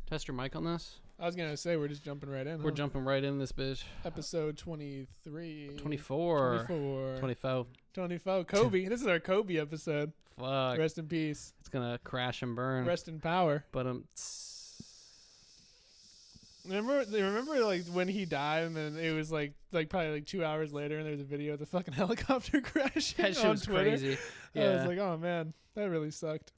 Test your mic on this. I was going to say, we're just jumping right in. We're jumping right in this bitch. Episode 23. 24. 24. Kobe. This is our Kobe episode. Fuck. Rest in peace. It's going to crash and burn. Rest in power. But Remember like when he died and then it was like probably like 2 hours later and there's a video of the fucking helicopter crashing that shit on was Twitter. crazy. Yeah. I was like, oh man, that really sucked.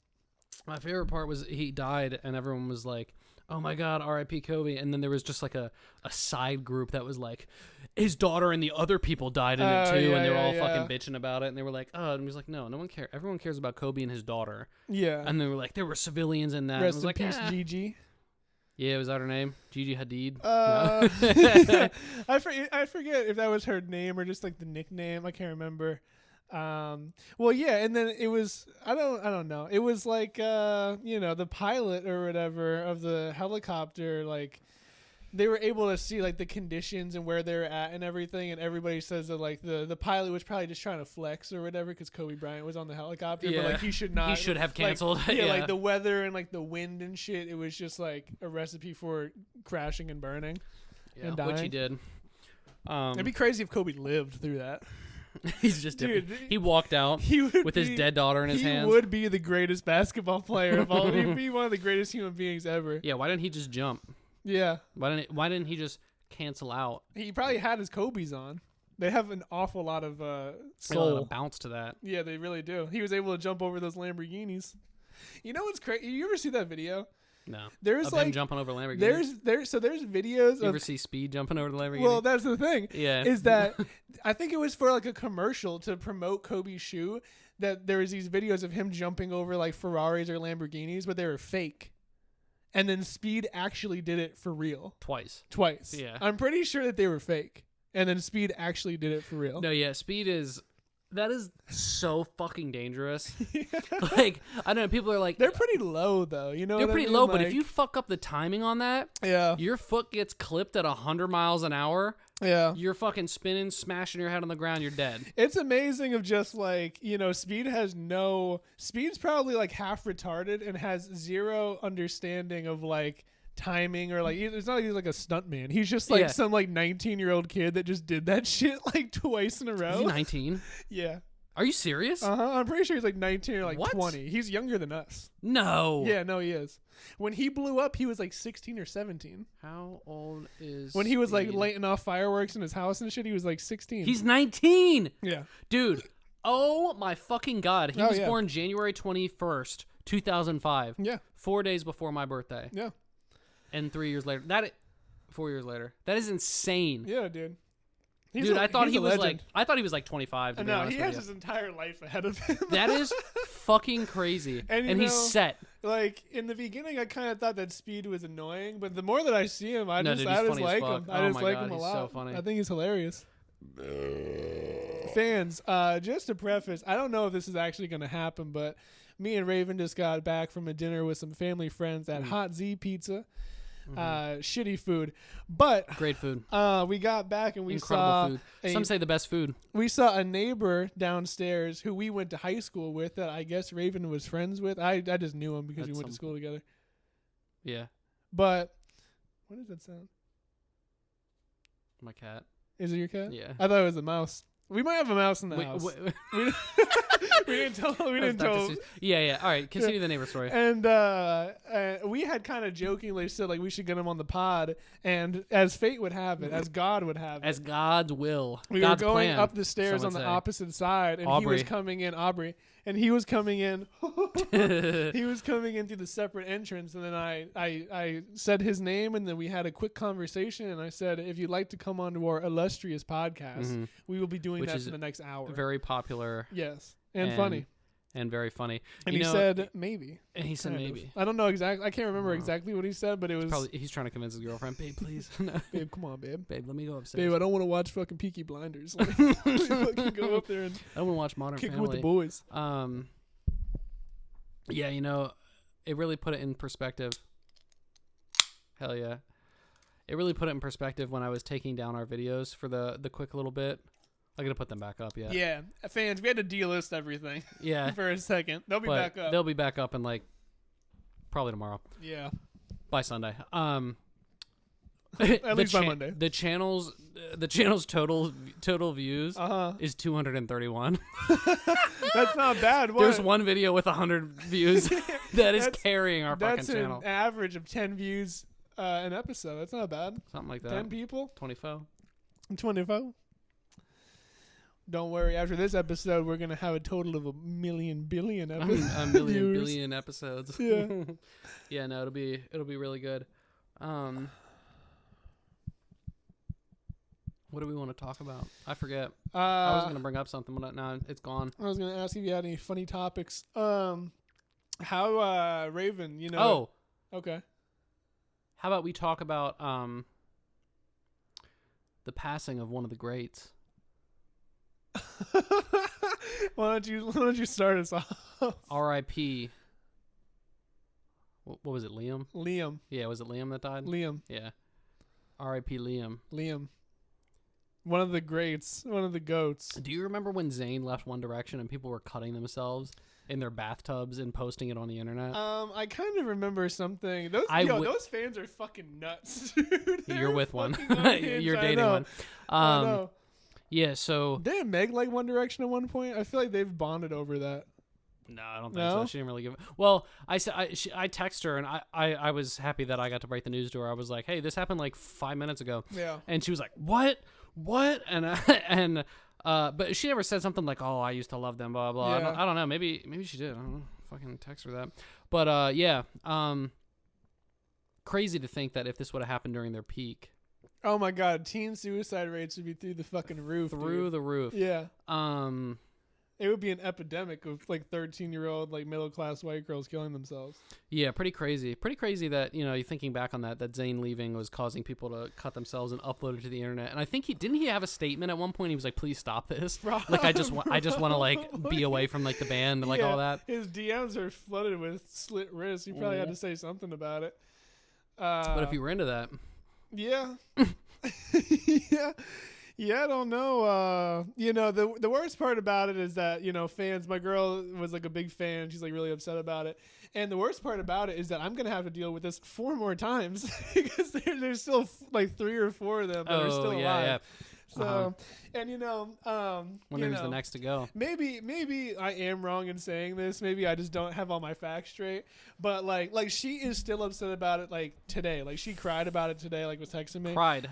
My favorite part was he died and everyone was like, oh my God, R.I.P. Kobe. And then there was just like a side group that was like, his daughter and the other people died in it too. And they were all fucking bitching about it. And they were like, oh, and he was like, no one cares. Everyone cares about Kobe and his daughter. Yeah. And they were like, there were civilians in that. Rest and in was peace, like, Gigi. Yeah, was that her name? Gigi Hadid? No. I forget if that was her name or just like the nickname. I can't remember. Well, yeah, and then it was I don't know. It was like the pilot or whatever of the helicopter, like they were able to see like the conditions and where they're at and everything, and everybody says that like the pilot was probably just trying to flex or whatever because Kobe Bryant was on the helicopter, but like he should not. He should have canceled. Like, like the weather and like the wind and shit. It was just like a recipe for crashing and burning. Yeah, and dying. which he did. It'd be crazy if Kobe lived through that. He's just different. He walked out with his dead daughter in his hands. He would be the greatest basketball player of all. He'd be one of the greatest human beings ever. Yeah, why didn't he just jump? Yeah. Why didn't he just cancel out? He probably had his Kobe's on. They have an awful lot of soul. A lot of bounce to that. Yeah, they really do. He was able to jump over those Lamborghinis. You know what's crazy? You ever see that video? No. There's of like him jumping over Lamborghinis. There's videos. You ever see Speed jumping over the Lamborghini? Well, that's the thing. Yeah. Is that I think it was for like a commercial to promote Kobe's shoe that there was these videos of him jumping over like Ferraris or Lamborghinis, but they were fake. And then Speed actually did it for real. Twice. Yeah. I'm pretty sure that they were fake. And then Speed actually did it for real. No, yeah, that is so fucking dangerous. Like, I don't know, people are like... They're pretty low, though. You know They're what pretty I mean? low, like, but if you fuck up the timing on that, your foot gets clipped at 100 miles an hour, you're fucking spinning, smashing your head on the ground, you're dead. It's amazing of just like, Speed's probably like half retarded and has zero understanding of like timing or like it's not like he's like a stuntman. He's just like some like 19-year-old kid that just did that shit like twice in a row. Is he 19? Yeah. Are you serious? I'm pretty sure he's like 19 or like what? 20. He's younger than us. No. Yeah, no, he is. When he blew up, he was like 16 or 17. How old is When he was like Speed? lighting off fireworks in his house and shit, he was like 16. He's 19. Yeah. Dude. Oh my fucking God. He was born January 21st, 2005. Yeah. 4 days before my birthday. Yeah. And 3 years later. 4 years later. That is insane. Yeah, dude. I thought he was like 25. To be honest he with has you. his entire life ahead of him. That is fucking crazy. And he's set. Like in the beginning, I kind of thought that Speed was annoying, but the more that I see him, I just like him. I just like him a lot. So funny. I think he's hilarious. Fans, just to preface, I don't know if this is actually going to happen, but me and Raven just got back from a dinner with some family friends at Hot Z Pizza. Shitty food, but great food. We got back and we Incredible saw food. Some say the best food. We saw a neighbor downstairs who we went to high school with that I guess Raven was friends with. I just knew him because we went to school together. Yeah. But what does that sound? My cat. Is it your cat? Yeah. I thought it was a mouse. We might have a mouse in the house. We didn't tell. Yeah. All right. Continue the neighbor story. And we had kind of jokingly said like we should get him on the pod. And as fate would have it, as God would have it, as God's will, we God's were going plan, up the stairs on the opposite side, and he was coming in. He was coming in. He was coming in through the separate entrance, and then I said his name, and then we had a quick conversation, and I said, if you'd like to come onto our illustrious podcast, we will be doing that for the next hour. Very popular. Yes. And funny. And very funny. And he said maybe. And he said maybe. I don't know exactly. I can't remember exactly what he said, but it was... He's trying to convince his girlfriend, babe, please. No. Babe, come on, babe. Babe, let me go upstairs. Babe, I don't want to watch fucking Peaky Blinders. Let me fucking go up there and... I want to watch Modern kick Family. with the boys. Yeah, it really put it in perspective. Hell yeah. It really put it in perspective when I was taking down our videos for the quick little bit. I'm going to put them back up, yeah. Yeah. Fans, we had to delist everything. Yeah. For a second. They'll be back up. They'll be back up in, like, probably tomorrow. Yeah. By Sunday. At least by Monday. The channel's total views is 231. That's not bad. What? There's one video with 100 views that is carrying our fucking channel. That's an average of 10 views an episode. That's not bad. Something like that. 10 people? 24. 24? Don't worry. After this episode, we're going to have a total of a million billion episodes. A million billion episodes. Yeah. Yeah, no, it'll be really good. What do we want to talk about? I forget. I was going to bring up something, but now it's gone. I was going to ask if you had any funny topics. How Raven, you know. Oh. Okay. How about we talk about the passing of one of the greats? Why don't you start us off? R.I.P. What was it, Liam? Liam. Yeah, was it Liam that died? Liam. Yeah. R.I.P. Liam. Liam. One of the greats. One of the goats. Do you remember when Zayn left One Direction and people were cutting themselves in their bathtubs and posting it on the internet? I kind of remember something. Those fans are fucking nuts, dude. You're with one. Unhinged. You're dating one. I know. Yeah, so... Didn't Meg like One Direction at one point? I feel like they've bonded over that. No, I don't think so. She didn't really give... Well, I text her, and I was happy that I got to break the news to her. I was like, hey, this happened like 5 minutes ago. Yeah. And she was like, what? And but she never said something like, oh, I used to love them, blah, blah. Yeah. I don't know. Maybe she did. I don't know. Fucking text her that. But, yeah. Crazy to think that if this would have happened during their peak... Oh my God, teen suicide rates would be through the fucking roof. The roof. Yeah. It would be an epidemic of like 13-year-old like middle class white girls killing themselves. Yeah, pretty crazy. Pretty crazy that, you know, you're thinking back on that Zayn leaving was causing people to cut themselves and upload it to the internet. And I think didn't he have a statement at one point? He was like, "Please stop this." Probably. Like I just want to like be away from like the band and like all that. His DMs are flooded with slit wrists. He probably had to say something about it. But if you were into that. Yeah. Yeah, I don't know. You know, the worst part about it is that, you know, fans, my girl was like a big fan. She's like really upset about it. And the worst part about it is that I'm going to have to deal with this 4 more times because there's still like 3 or 4 of them that are still alive. Yeah. So, and you know, wonder who's the next to go. Maybe I am wrong in saying this. Maybe I just don't have all my facts straight. But like she is still upset about it. Like today, like she cried about it today. Like was texting me. Cried.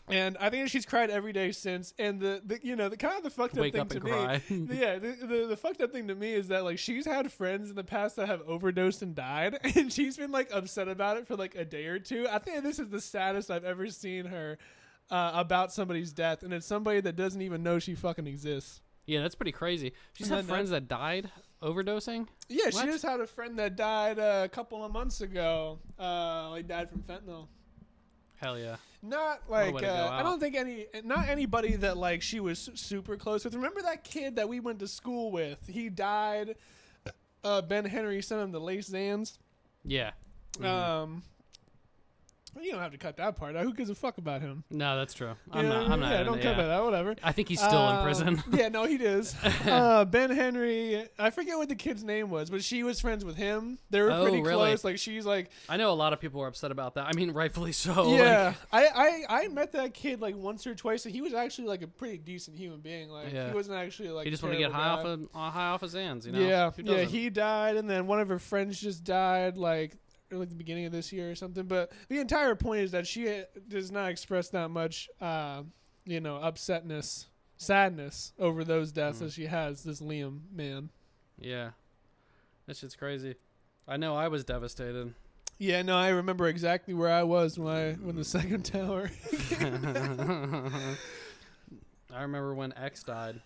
And I think she's cried every day since. And the you know the kind of the fucked up thing to me, yeah, the fucked up thing to me is that like she's had friends in the past that have overdosed and died, and she's been like upset about it for like a day or two. I think this is the saddest I've ever seen her. About somebody's death, and it's somebody that doesn't even know she fucking exists. Yeah, that's pretty crazy. She's had friends that died overdosing? Yeah, what? She just had a friend that died a couple of months ago. Like died from fentanyl. Hell yeah. Not like I don't think not anybody that like she was super close with. Remember that kid that we went to school with? He died. Ben Henry sent him the lace Zans. Yeah. Mm-hmm. You don't have to cut that part out. Who gives a fuck about him? No, that's true. I'm not. Yeah, don't cut that out. Whatever. I think he's still in prison. Yeah, no, he is. Ben Henry. I forget what the kid's name was, but she was friends with him. They were pretty close. Like she's like. I know a lot of people were upset about that. I mean, rightfully so. Yeah, like, I met that kid like once or twice, and he was actually like a pretty decent human being. Like he wasn't actually like. He just wanted to get high off his hands, you know. Yeah, yeah. He died, and then one of her friends just died. Like the beginning of this year or something. But the entire point is that she does not express that much, upsetness, sadness over those deaths as she has this Liam man. Yeah. That shit's crazy. I know I was devastated. Yeah, no, I remember exactly where I was when the second tower. I remember when X died.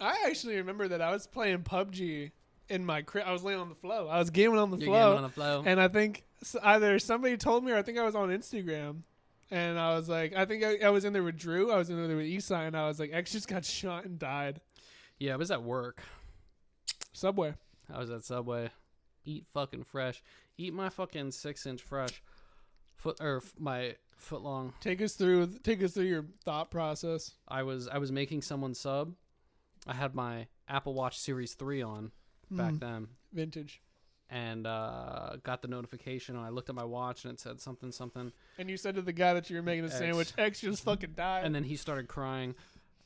I actually remember that I was playing PUBG in my crib. I was laying on the floor. I was gaming on the floor. Gaming on the floor. And I think either somebody told me or I think I was on Instagram. And I was like, I think I was in there with Drew. I was in there with Esai. And I was like, X just got shot and died. Yeah, I was at work. Subway. I was at Subway. Eat fucking fresh. Eat my fucking 6-inch fresh. My foot long. Take us through your thought process. I was making someone sub. I had my Apple Watch Series 3 on. Back then, vintage, and got the notification, and I looked at my watch and it said something. And you said to the guy that you were making a sandwich, X just fucking died. And then he started crying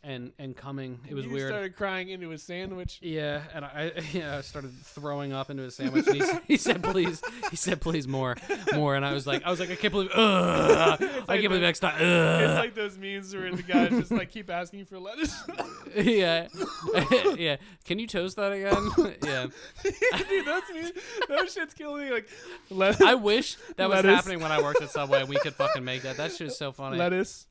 and coming. It was you weird. Started crying into a sandwich. Yeah, and I started throwing up into a sandwich. And he said, please. He said, please, more. And I was like, I can't believe. I can't believe X died. It's like those memes where the guys just like keep asking for lettuce. Yeah. Yeah. Can you toast that again? Yeah. Dude, that's me. That shit's killing me. Like, lettuce. I wish that was Lettuce. happening when I worked at Subway and we could fucking make that. That shit's so funny. Lettuce.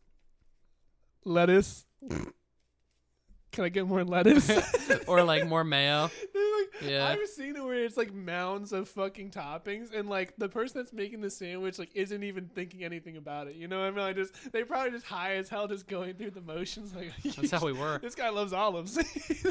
Can I get more lettuce? Or like more mayo. Yeah. I've seen it where it's like mounds of fucking toppings, and like the person that's making the sandwich like isn't even thinking anything about it. You know what I mean? They probably just high as hell, just going through the motions. Like that's how we were. This guy loves olives.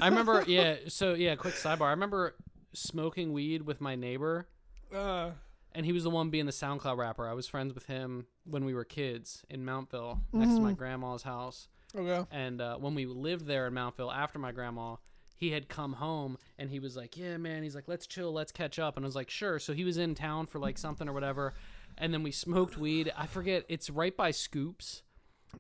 I remember. Yeah. So yeah. Quick sidebar. I remember smoking weed with my neighbor. And he was the one being the SoundCloud rapper. I was friends with him when we were kids in Mountville, next to my grandma's house. Okay. And when we lived there in Mountville after my grandma, he had come home and he was like, yeah, man. He's like, let's chill, let's catch up. And I was like, sure. So he was in town for like something or whatever. And then we smoked weed. I forget. It's right by Scoops.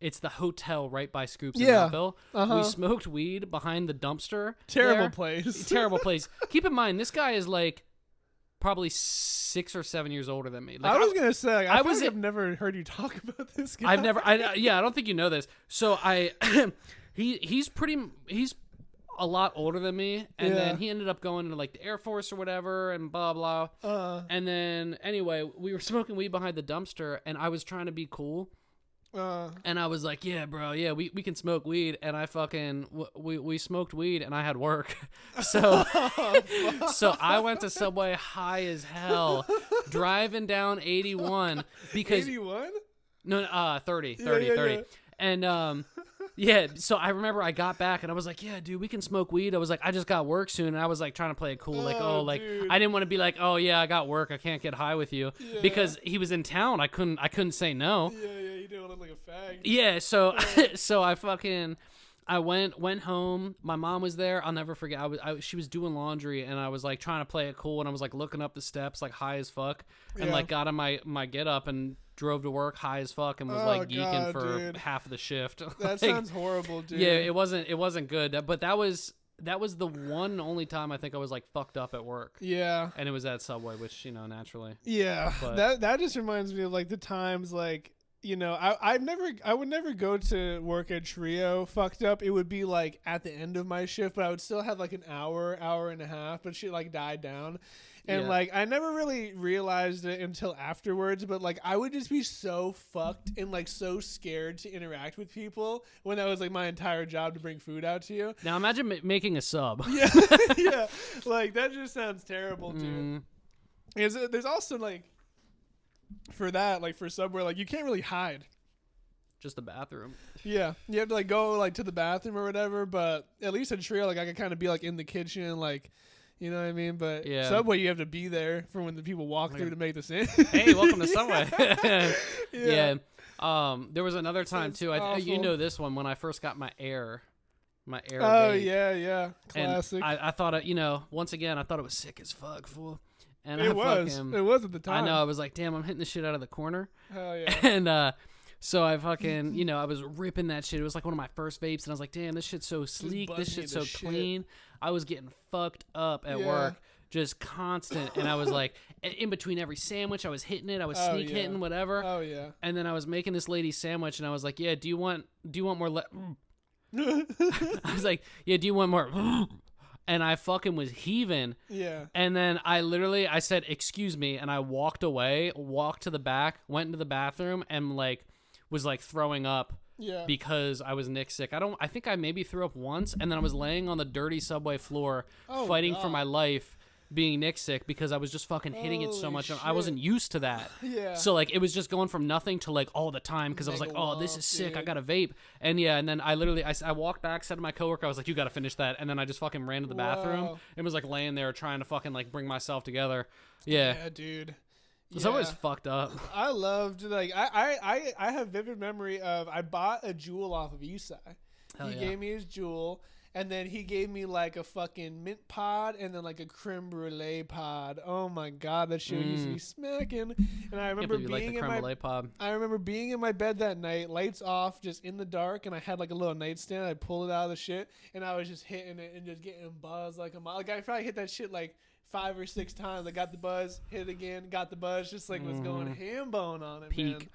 It's the hotel right by Scoops in Mountville. We smoked weed behind the dumpster. Terrible place. Terrible place. Keep in mind, this guy is like probably 6 or 7 years older than me. Like, I was gonna say, I've never heard you talk about this guy. I don't think you know this. So he's a lot older than me, and then he ended up going into like the Air Force or whatever, and blah blah. And then anyway, we were smoking weed behind the dumpster, and I was trying to be cool. And I was like, yeah, bro, yeah, we can smoke weed. And I fucking, we smoked weed and I had work. So I went to Subway high as hell, driving down 81 because 81? No, 30. Yeah. And, yeah, so I remember I got back and I was like, yeah, dude, we can smoke weed. I was like, I just got work soon. And I was like trying to play it cool. Like, dude. I didn't want to be like, oh yeah, I got work. I can't get high with you because he was in town. I couldn't say no. Yeah, you didn't look like a fag. Yeah. So, so I went home. My mom was there. I'll never forget. She was doing laundry and I was like trying to play it cool. And I was like looking up the steps, like high as fuck, and like got on my get up and drove to work high as fuck and was like geeking for half of the shift. That sounds horrible, dude. Yeah, it wasn't good. But that was the one and only time I think I was like fucked up at work. Yeah. And it was at Subway, which, naturally. Yeah. But that just reminds me of like the times like, I would never go to work at Trio fucked up. It would be like at the end of my shift, but I would still have like an hour and a half, but shit like died down. And like I never really realized it until afterwards, but like I would just be so fucked and like so scared to interact with people when that was like my entire job to bring food out to you. Now imagine making a sub. Yeah, yeah, like that just sounds terrible, dude. There's also like for that, like for Subway, like you can't really hide. Just the bathroom. Yeah, you have to like go like to the bathroom or whatever. But at least at Trio, like I could kind of be like in the kitchen, like. You know what I mean? But Subway, you have to be there for when the people walk through to make the sandwich. Hey, welcome to Subway. Yeah. There was another time too. You know this one when I first got my Air. Oh vape. yeah, classic. And I thought it. once again, I thought it was sick as fuck, fool. And it was at the time. I know. I was like, damn, I'm hitting the shit out of the corner. Hell yeah. And so I fucking, I was ripping that shit. It was like one of my first vapes, and I was like, damn, this shit's so sleek. This shit's so clean. I was getting fucked up at work, just constant. And I was like, in between every sandwich, I was hitting it. I was sneak hitting, whatever. Oh yeah. And then I was making this lady sandwich, and I was like, yeah, do you want more? I was like, yeah, do you want more? And I fucking was heaving. Yeah. And then I said, excuse me, and I walked away, walked to the back, went into the bathroom, and like was like throwing up. Yeah. Because I was Nick sick. I think I maybe threw up once, and then I was laying on the dirty Subway floor fighting for my life being Nick sick because I was just fucking hitting it so much. Shit. I wasn't used to that. Yeah. So like it was just going from nothing to like all the time because I was like, oh, this is sick. Dude. I got a vape. And yeah, and then I literally I walked back, said to my coworker, I was like, you got to finish that. And then I just fucking ran to the bathroom and was like laying there trying to fucking like bring myself together. Yeah. Yeah, dude. So it was fucked up. I loved like I have vivid memory of I bought a Juul off of Esai. He gave me his Juul, And then he gave me like a fucking mint pod and then like a creme brulee pod. Oh my god, that shit used to be smacking. And I remember I remember being in my bed that night, lights off, just in the dark, and I had like a little nightstand. I pulled it out of the shit, and I was just hitting it and just getting buzzed like a like I probably hit that shit like 5 or 6 times. I got the buzz, hit it again, got the buzz, just like was going ham bone on it.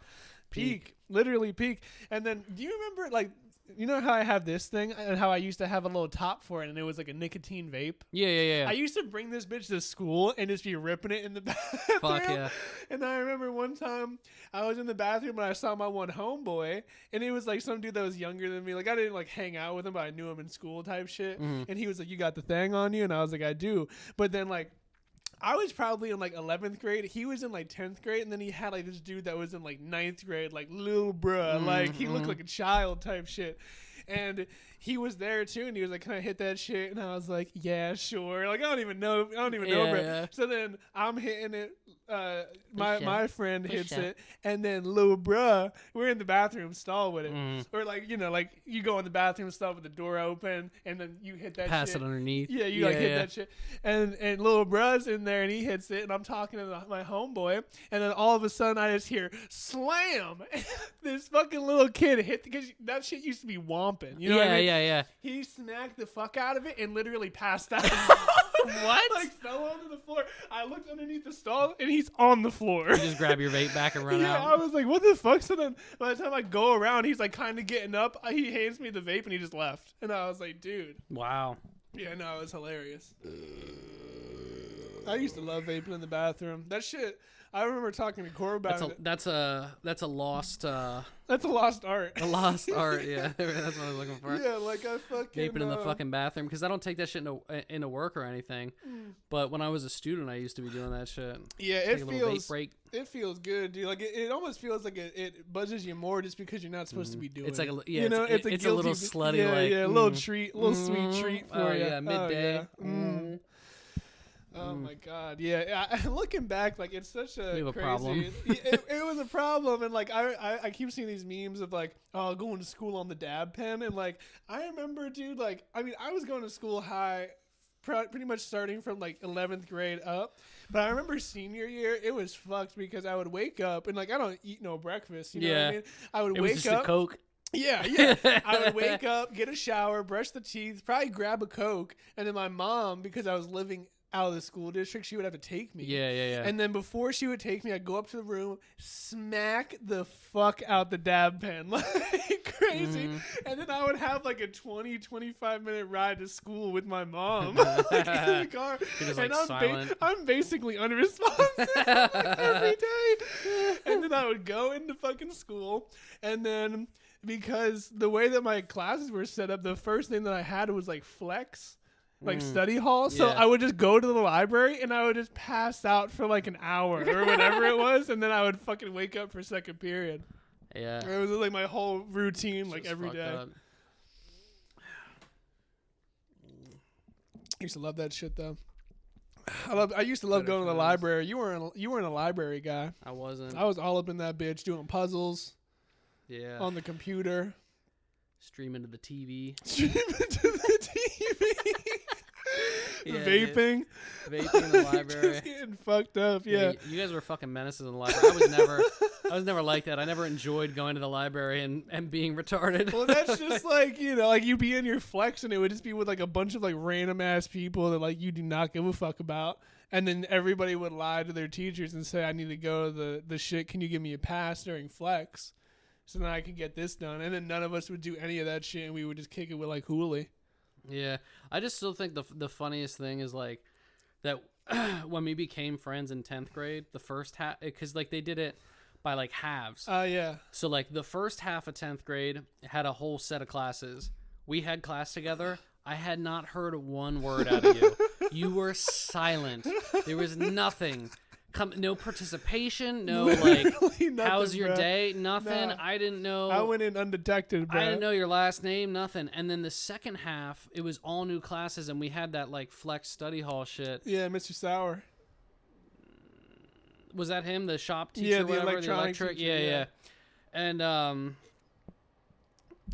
Peak, literally peak. And then do you remember like? You know how I have this thing and how I used to have a little top for it and it was like a nicotine vape? Yeah. I used to bring this bitch to school and just be ripping it in the bathroom. Fuck yeah. And I remember one time I was in the bathroom and I saw my one homeboy and it was like some dude that was younger than me. Like I didn't like hang out with him, but I knew him in school type shit. And he was like, "You got the thing on you?" And I was like, "I do." But then like I was probably in like 11th grade. He was in like 10th grade. And then he had like this dude that was in like 9th grade, like little bruh. Like he looked like a child type shit. And he was there too. And he was like, "Can I hit that shit?" And I was like, "Yeah, sure." Like, I don't even know, bro. Yeah. So then I'm hitting it. My friend hits it. And then little bruh, we're in the bathroom stall with it. Or like, you know, like you go in the bathroom stall with the door open and then you hit that Pass shit. it underneath. Yeah, you like hit that shit. And little bruh's in there and he hits it and I'm talking to my homeboy and then all of a sudden I just hear slam. This fucking little kid hit because that shit used to be womping. You know what I mean? Yeah. He smacked the fuck out of it and literally passed out. What? Like fell onto the floor. I looked underneath the stall and he's on the floor. You just grab your vape back and run out. I was like, what the fuck? So then by the time I go around, he's like kind of getting up. He hands me the vape and he just left. And I was like, dude. Wow. Yeah, no, it was hilarious. I used to love vaping in the bathroom. That shit. I remember talking to Cora about it. That's a lost. That's a lost art. A lost art, yeah. That's what I was looking for. Yeah, like I fucking vaping in the fucking bathroom because I don't take that shit into work or anything. But when I was a student, I used to be doing that shit. Yeah, it feels. It feels good, dude. Like it almost feels like it buzzes you more just because you're not supposed to be doing. It's like it. You know, it's a little slutty, a little treat, a little sweet treat for you. Yeah, midday. Oh my god, yeah. Looking back, like it's such a we have crazy. A problem. It was a problem, and like I keep seeing these memes of like, oh, going to school on the dab pen, and like I remember, dude, like I mean, I was going to school high, pretty much starting from like 11th grade up, but I remember senior year, it was fucked because I would wake up and like I don't eat no breakfast, you know what I mean? I would wake just up. A Coke. Yeah. I would wake up, get a shower, brush the teeth, probably grab a Coke, and then my mom, because I was living out of the school district, she would have to take me. Yeah. And then before she would take me, I'd go up to the room, smack the fuck out the dab pen like crazy. And then I would have like a 20-25 minute ride to school with my mom like in the car. You're just, like, I'm basically unresponsive like, every day. And then I would go into fucking school, and then because the way that my classes were set up, the first thing that I had was like flex. Like study hall. So I would just go to the library and I would just pass out for like an hour or whatever it was. And then I would fucking wake up for second period. Yeah. It was like my whole routine, like every day. Up. I used to love that shit though. I used to love going to the library. You weren't a library guy. I wasn't. I was all up in that bitch doing puzzles. Yeah. On the computer. Streaming to the TV. Yeah, vaping in the library. Just getting fucked up. Yeah. You guys were fucking menaces in the library. I was never like that. I never enjoyed going to the library and being retarded. Well, that's just like, you know, like you'd be in your flex and it would just be with like a bunch of like random ass people that like you do not give a fuck about. And then everybody would lie to their teachers and say, I need to go to the shit. Can you give me a pass during flex? So then I can get this done. And then none of us would do any of that shit and we would just kick it with like Hooli. Yeah, I just still think the funniest thing is like that when we became friends in 10th grade, the first half, because like they did it by like halves. Yeah. So like the first half of 10th grade had a whole set of classes. We had class together. I had not heard one word out of you. You were silent. There was nothing. No participation, no like nothing, how's your bro. Day, nothing. Nah. I didn't know. I went in undetected, bro. I didn't know your last name, nothing. And then the second half, it was all new classes, and we had that like flex study hall shit. Yeah, Mr. Sauer. Was that him, the shop teacher? Yeah, whatever, the electric teacher, yeah. And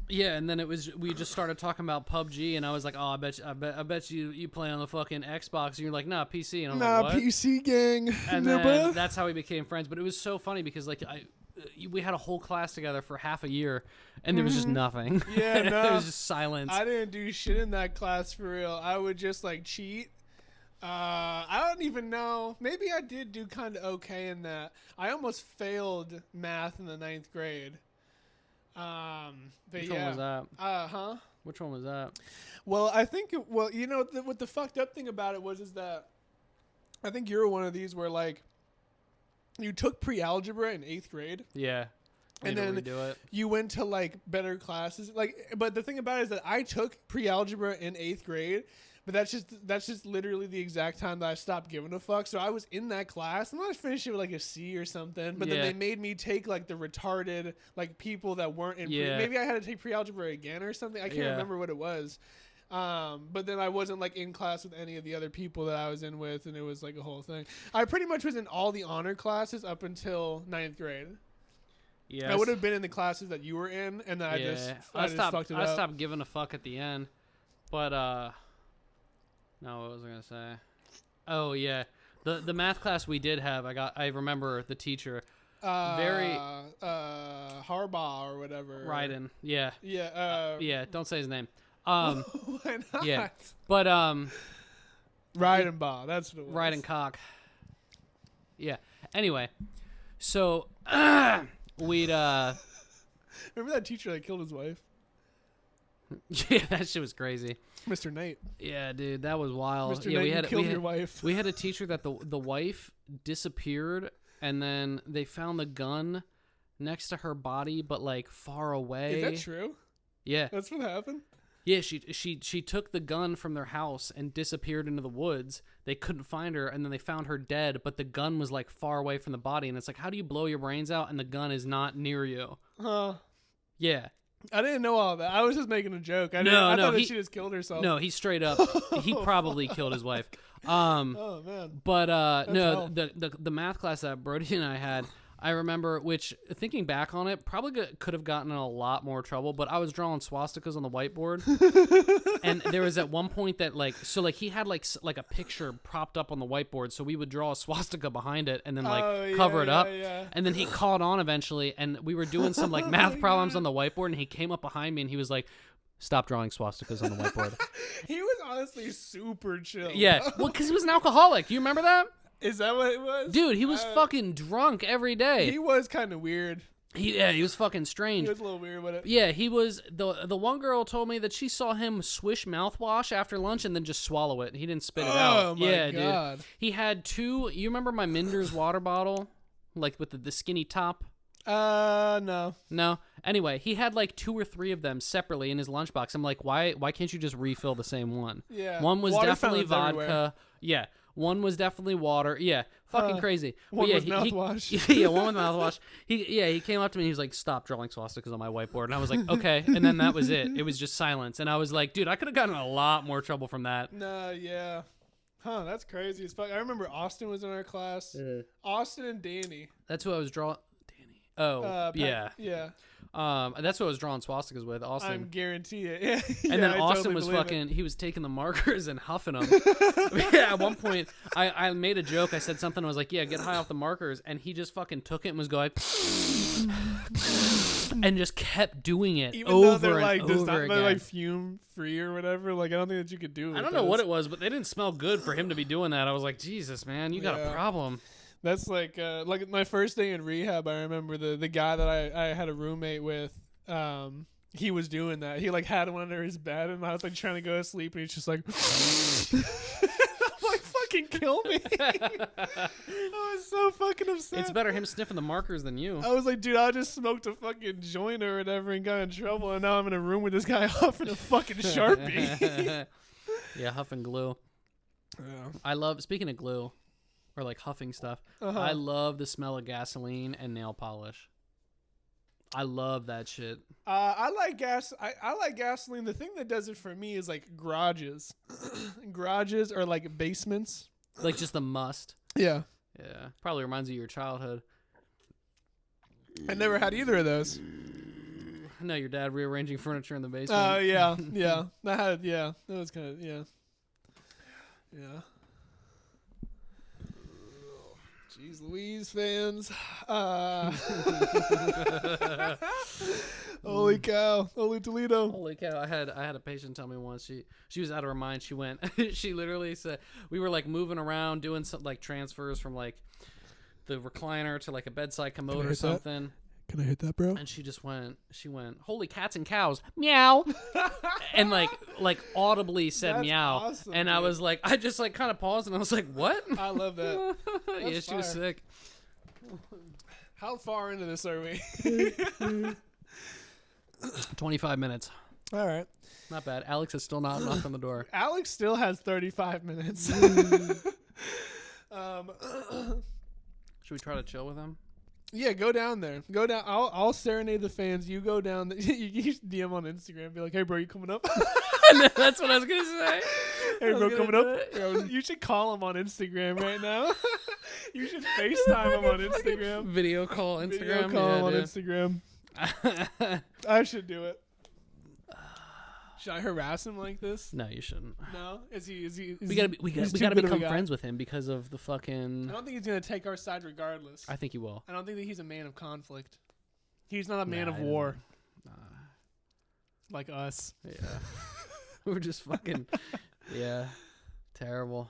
Yeah, and then we just started talking about PUBG, and I was like, oh, I bet you play on the fucking Xbox, and you're like, nah, PC, and I'm like, what? PC gang. And Nah, then bruh. that's how we became friends. But it was so funny because like we had a whole class together for half a year, and there was just nothing. Yeah, it no. was just silence. I didn't do shit in that class for real. I would just like cheat. I don't even know. Maybe I did do kind of okay in that. I almost failed math in the 9th grade. But Which yeah. one was that? Which one was that? Well, I think. What the fucked up thing about it is that I think you were one of these where like you took pre-algebra in 8th grade. Yeah. And then redo it. you went to like better classes. Like, but the thing about it is that I took pre-algebra in 8th grade. But that's just literally the exact time that I stopped giving a fuck. So I was in that class, and I finished it with like a C or something. But then they made me take like the retarded like people that weren't in. Maybe I had to take pre-algebra again or something. I can't remember what it was. But then I wasn't like in class with any of the other people that I was in with, and it was like a whole thing. I pretty much was in all the honor classes up until 9th grade. Yeah, I would have been in the classes that you were in, and then I just fucked it up. I stopped giving a fuck at the end, but no, what was I gonna say? Oh yeah, the math class we did have. I remember the teacher. Very Harbaugh or whatever. Ryden. Yeah. Yeah. Yeah. Don't say his name. Why not? Yeah. But Rydenbaugh. That's what it was. Ryden cock. Yeah. Anyway, so we'd remember that teacher that killed his wife? Yeah, that shit was crazy. Mr. Knight. Yeah, dude, that was wild. Mr. Yeah, Knight, killed your wife. We had a teacher that the wife disappeared, and then they found the gun next to her body, but like far away. Is that true? Yeah, that's what happened. Yeah, she took the gun from their house and disappeared into the woods. They couldn't find her, and then they found her dead, but the gun was like far away from the body, and it's like, how do you blow your brains out and the gun is not near you? Yeah. I didn't know all that. I was just making a joke. I thought that she just killed herself. No, he straight up. He probably killed his wife. Oh man. But hell. the math class that Brody and I had, I remember, which thinking back on it, probably could have gotten in a lot more trouble. But I was drawing swastikas on the whiteboard, and there was at one point that he had like a picture propped up on the whiteboard, so we would draw a swastika behind it and then cover it up. Yeah. And then he caught on eventually, and we were doing some like math problems on the whiteboard, and he came up behind me and he was like, "Stop drawing swastikas on the whiteboard." He was honestly super chill. Yeah, well, because he was an alcoholic. Do you remember that? Is that what it was? Dude, he was fucking drunk every day. He was kind of weird. He was fucking strange. He was a little weird with it. Yeah, he was. The one girl told me that she saw him swish mouthwash after lunch and then just swallow it. He didn't spit it out. Oh, my God. Dude. He had two. You remember my Minder's water bottle? Like with the skinny top? No. No? Anyway, he had like 2 or 3 of them separately in his lunchbox. I'm like, why can't you just refill the same one? Yeah. One was Water definitely vodka. everywhere. Yeah. One was definitely water. Yeah. Fucking crazy. One yeah, was mouthwash. Yeah, one was mouthwash. He came up to me and he was like, "Stop drawing swastikas on my whiteboard." And I was like, "Okay." And then that was it. It was just silence. And I was like, dude, I could have gotten in a lot more trouble from that. No, yeah. Huh, that's crazy as fuck. I remember Austin was in our class. Austin and Danny. That's who I was drawing. Danny. Oh, yeah. Yeah. That's what I was drawing swastikas with. Austin. I guarantee it. Yeah. And then I Austin totally was believe fucking. He was taking the markers and huffing them. Yeah, at one point, I made a joke. I said something. I was like, "Yeah, get high off the markers," and he just fucking took it and was going, and just kept doing it Even over though they're like, and over again. They're like fume free or whatever. Like I don't think that you could do it. I don't know what it was, but they didn't smell good for him to be doing that. I was like, Jesus, man, you got a problem. That's like my first day in rehab. I remember the guy that I had a roommate with. He was doing that. He like had one under his bed, and I was like trying to go to sleep, and he's just like, I'm like, fucking kill me. I was so fucking upset. It's better him sniffing the markers than you. I was like, dude, I just smoked a fucking joint or whatever and got in trouble, and now I'm in a room with this guy huffing a fucking Sharpie. Yeah, huffing glue. Yeah. Speaking of glue, or like huffing stuff, I love the smell of gasoline and nail polish. I love that shit. I like I like gasoline. The thing that does it for me is like garages. Garages or like basements. Like just the must. Yeah. Yeah. Probably reminds you of your childhood. I never had either of those. No, your dad rearranging furniture in the basement. Oh yeah. That was kind of yeah. Jeez Louise fans. Holy cow. Holy Toledo. Holy cow! I had a patient tell me once she was out of her mind. She went. She literally said we were like moving around doing some like transfers from like the recliner to like a bedside commode or something. Can I hit that, bro? And she just went. She went. Holy cats and cows, meow, and like audibly said That's meow. awesome, and dude. I was like, I just like kind of paused and I was like, what? I love that. Yeah, she was fire. sick. How far into this are we? 25 minutes. All right. Not bad. Alex is still not knocked on the door. Alex still has 35 minutes. Should we try to chill with him? Yeah, go down there. Go down. I'll serenade the fans. You go down. You should DM on Instagram. Be like, hey, bro, you coming up? That's what I was gonna say. Hey, bro, coming up? Yo, you should call him on Instagram right now. You should FaceTime him on Instagram. Video call Instagram. Video call him on Instagram. I should do it. Should I harass him like this? No, you shouldn't. No? Is he? We gotta become friends with him because of the fucking. I don't think he's gonna take our side regardless. I think he will. I don't think that he's a man of conflict. He's not a man Nah, of he war. doesn't. Like us. Yeah. We're just fucking. Yeah. Terrible.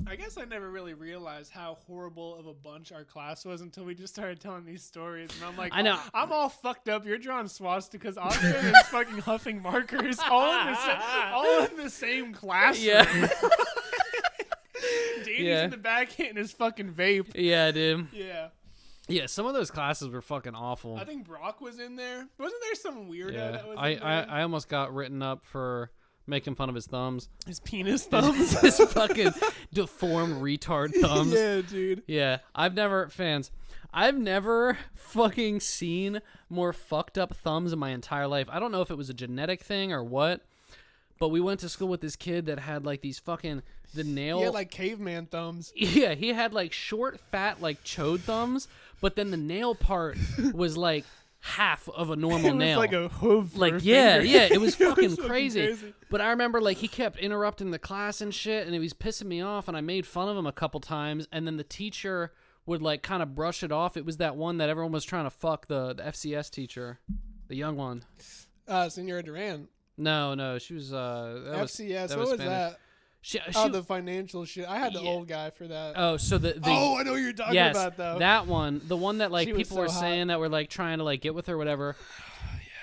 I guess I never really realized how horrible of a bunch our class was until we just started telling these stories. And I'm like, I know. I'm all fucked up. You're drawing swastikas. Austin is fucking huffing markers all in the same classroom. Yeah. Danny's in the back hitting his fucking vape. Yeah, dude. Yeah. Yeah, some of those classes were fucking awful. I think Brock was in there. Wasn't there some weirdo Yeah. that was in there? I almost got written up for making fun of his thumbs. His penis thumbs. His fucking deformed retard thumbs. Yeah, dude. Yeah, I've never fucking seen more fucked up thumbs in my entire life. I don't know if it was a genetic thing or what, but we went to school with this kid that had like these fucking the nail. He had like caveman thumbs. Yeah, he had like short, fat, like chode thumbs, but then the nail part was like half of a normal It was nail. like a hoof. Like, for a yeah, finger. yeah, it was fucking fucking crazy. But I remember, like, he kept interrupting the class and shit, and it was pissing me off, and I made fun of him a couple times, and then the teacher would, like, kind of brush it off. It was that one that everyone was trying to fuck, the FCS teacher, the young one. Senora Duran. No, she was, FCS, that what was Spanish. that? She, The financial shit. I had the old guy for that. Oh, so the Oh, I know what you're talking yes, about, though. that one, the one that like She was people so were hot. saying that were like trying to like get with her, whatever.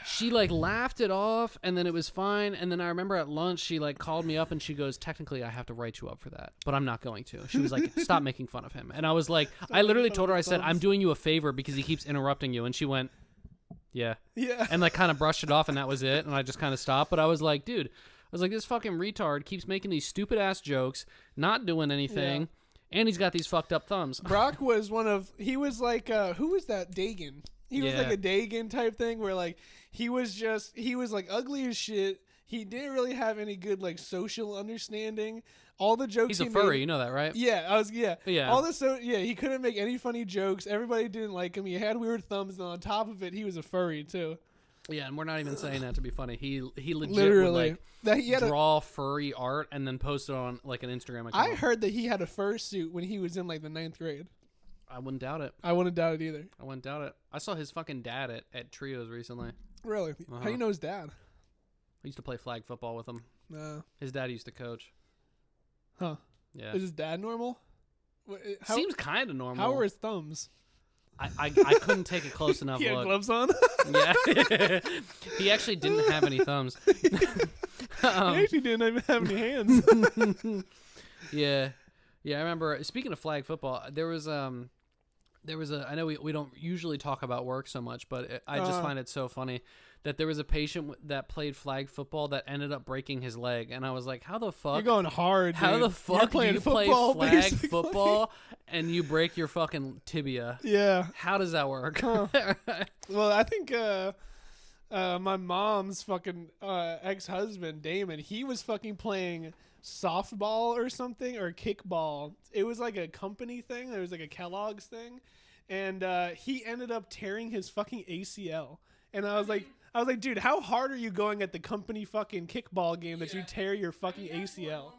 She like laughed it off, and then it was fine. And then I remember at lunch, she like called me up and she goes, "Technically, I have to write you up for that, but I'm not going to." She was like, "Stop making fun of him." And I was like, I literally told her, I said, "I'm doing you a favor because he keeps interrupting you," and she went, "Yeah," Yeah. and like kind of brushed it off, and that was it. And I just kind of stopped. But I was like, dude. I was like, this fucking retard keeps making these stupid ass jokes, not doing anything, and he's got these fucked up thumbs. Brock was he was like, who was that? Dagan. He was like a Dagan type thing where like he was like ugly as shit. He didn't really have any good like social understanding. All the jokes He's a furry, you know that, right? Yeah, Yeah. All this, he couldn't make any funny jokes. Everybody didn't like him. He had weird thumbs, and on top of it, he was a furry too. Yeah, and we're not even saying that to be funny. He legit Literally. would He had draw furry art and then post it on like an Instagram account. I heard that he had a fursuit when he was in like the 9th grade. I wouldn't doubt it. I wouldn't doubt it either. I wouldn't doubt it. I saw his fucking dad at Trios recently. Really? How do you know his dad? I used to play flag football with him. No. His dad used to coach. Huh. Yeah. Is his dad normal? Seems kind of normal. How are his thumbs? I couldn't take a close enough He had look. gloves on? Yeah. He actually didn't have any thumbs. He actually didn't even have any hands. Yeah. Yeah, I remember, speaking of flag football, there was a, I know we don't usually talk about work so much, but I just find it so funny that there was a patient that played flag football that ended up breaking his leg. And I was like, how the fuck? You're going hard, How dude. the fuck do you play football, flag basically. football and you break your fucking tibia? Yeah. How does that work? Huh. Well, I think my mom's fucking ex-husband, Damon, he was fucking playing softball or something, or kickball. It was like a company thing. There was like a Kellogg's thing. and he ended up tearing his fucking ACL. And I was like, dude, how hard are you going at the company fucking kickball game that you tear your fucking ACL?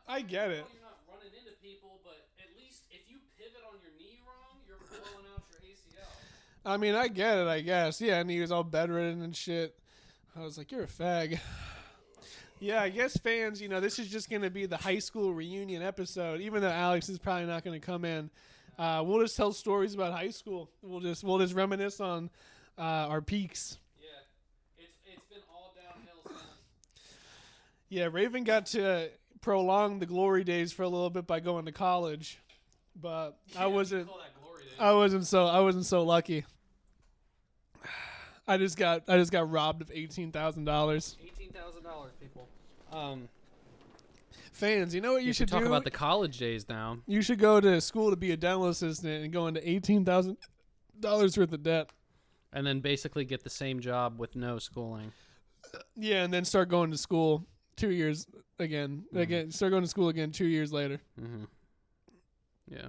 I get it. You're not running into people, but at least if you pivot on your knee wrong, you're blowing out your ACL. I mean, I get it, I guess. Yeah, and he was all bedridden and shit. I was like, you're a fag. Yeah, I guess fans, this is just going to be the high school reunion episode, even though Alex is probably not going to come in. We'll just tell stories about high school. We'll just reminisce on our peaks. Yeah, it's been all downhill since. Yeah, Raven got to prolong the glory days for a little bit by going to college, but I wasn't so lucky. I just got robbed of $18,000. $18,000, people. Fans, you know what you should talk do? about the college days now. You should go to school to be a dental assistant and go into $18,000 worth of debt, and then basically get the same job with no schooling. Yeah, and then start going to school 2 years again. Start going to school again 2 years later. Mm-hmm. Yeah,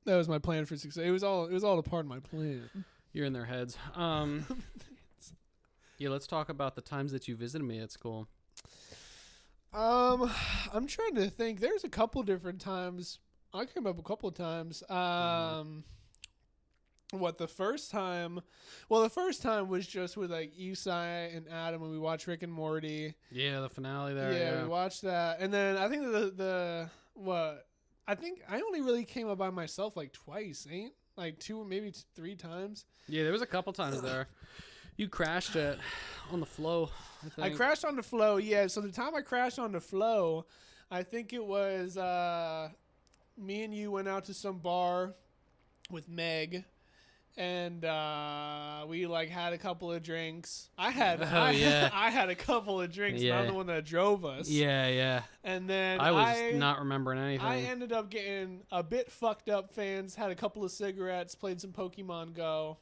that was my plan for success. It was all a part of my plan. You're in their heads. Yeah, let's talk about the times that you visited me at school. I'm trying to think. There's a couple different times. I came up a couple of times. What the first time? Well, the first time was just with like Isai and Adam when we watched Rick and Morty. Yeah, the finale there. Yeah, we watched that, and then I think I think I only really came up by myself like twice, like 2 maybe 3 times. Yeah, there was a couple times there. You crashed it on the flow. I crashed on the flow. Yeah, so the time I crashed on the flow, I think it was me and you went out to some bar with Meg. And we like had a couple of drinks. I had a couple of drinks. Yeah. I'm the one that drove us. Yeah. And then I was not remembering anything. I ended up getting a bit fucked up. Fans had a couple of cigarettes, played some Pokemon Go,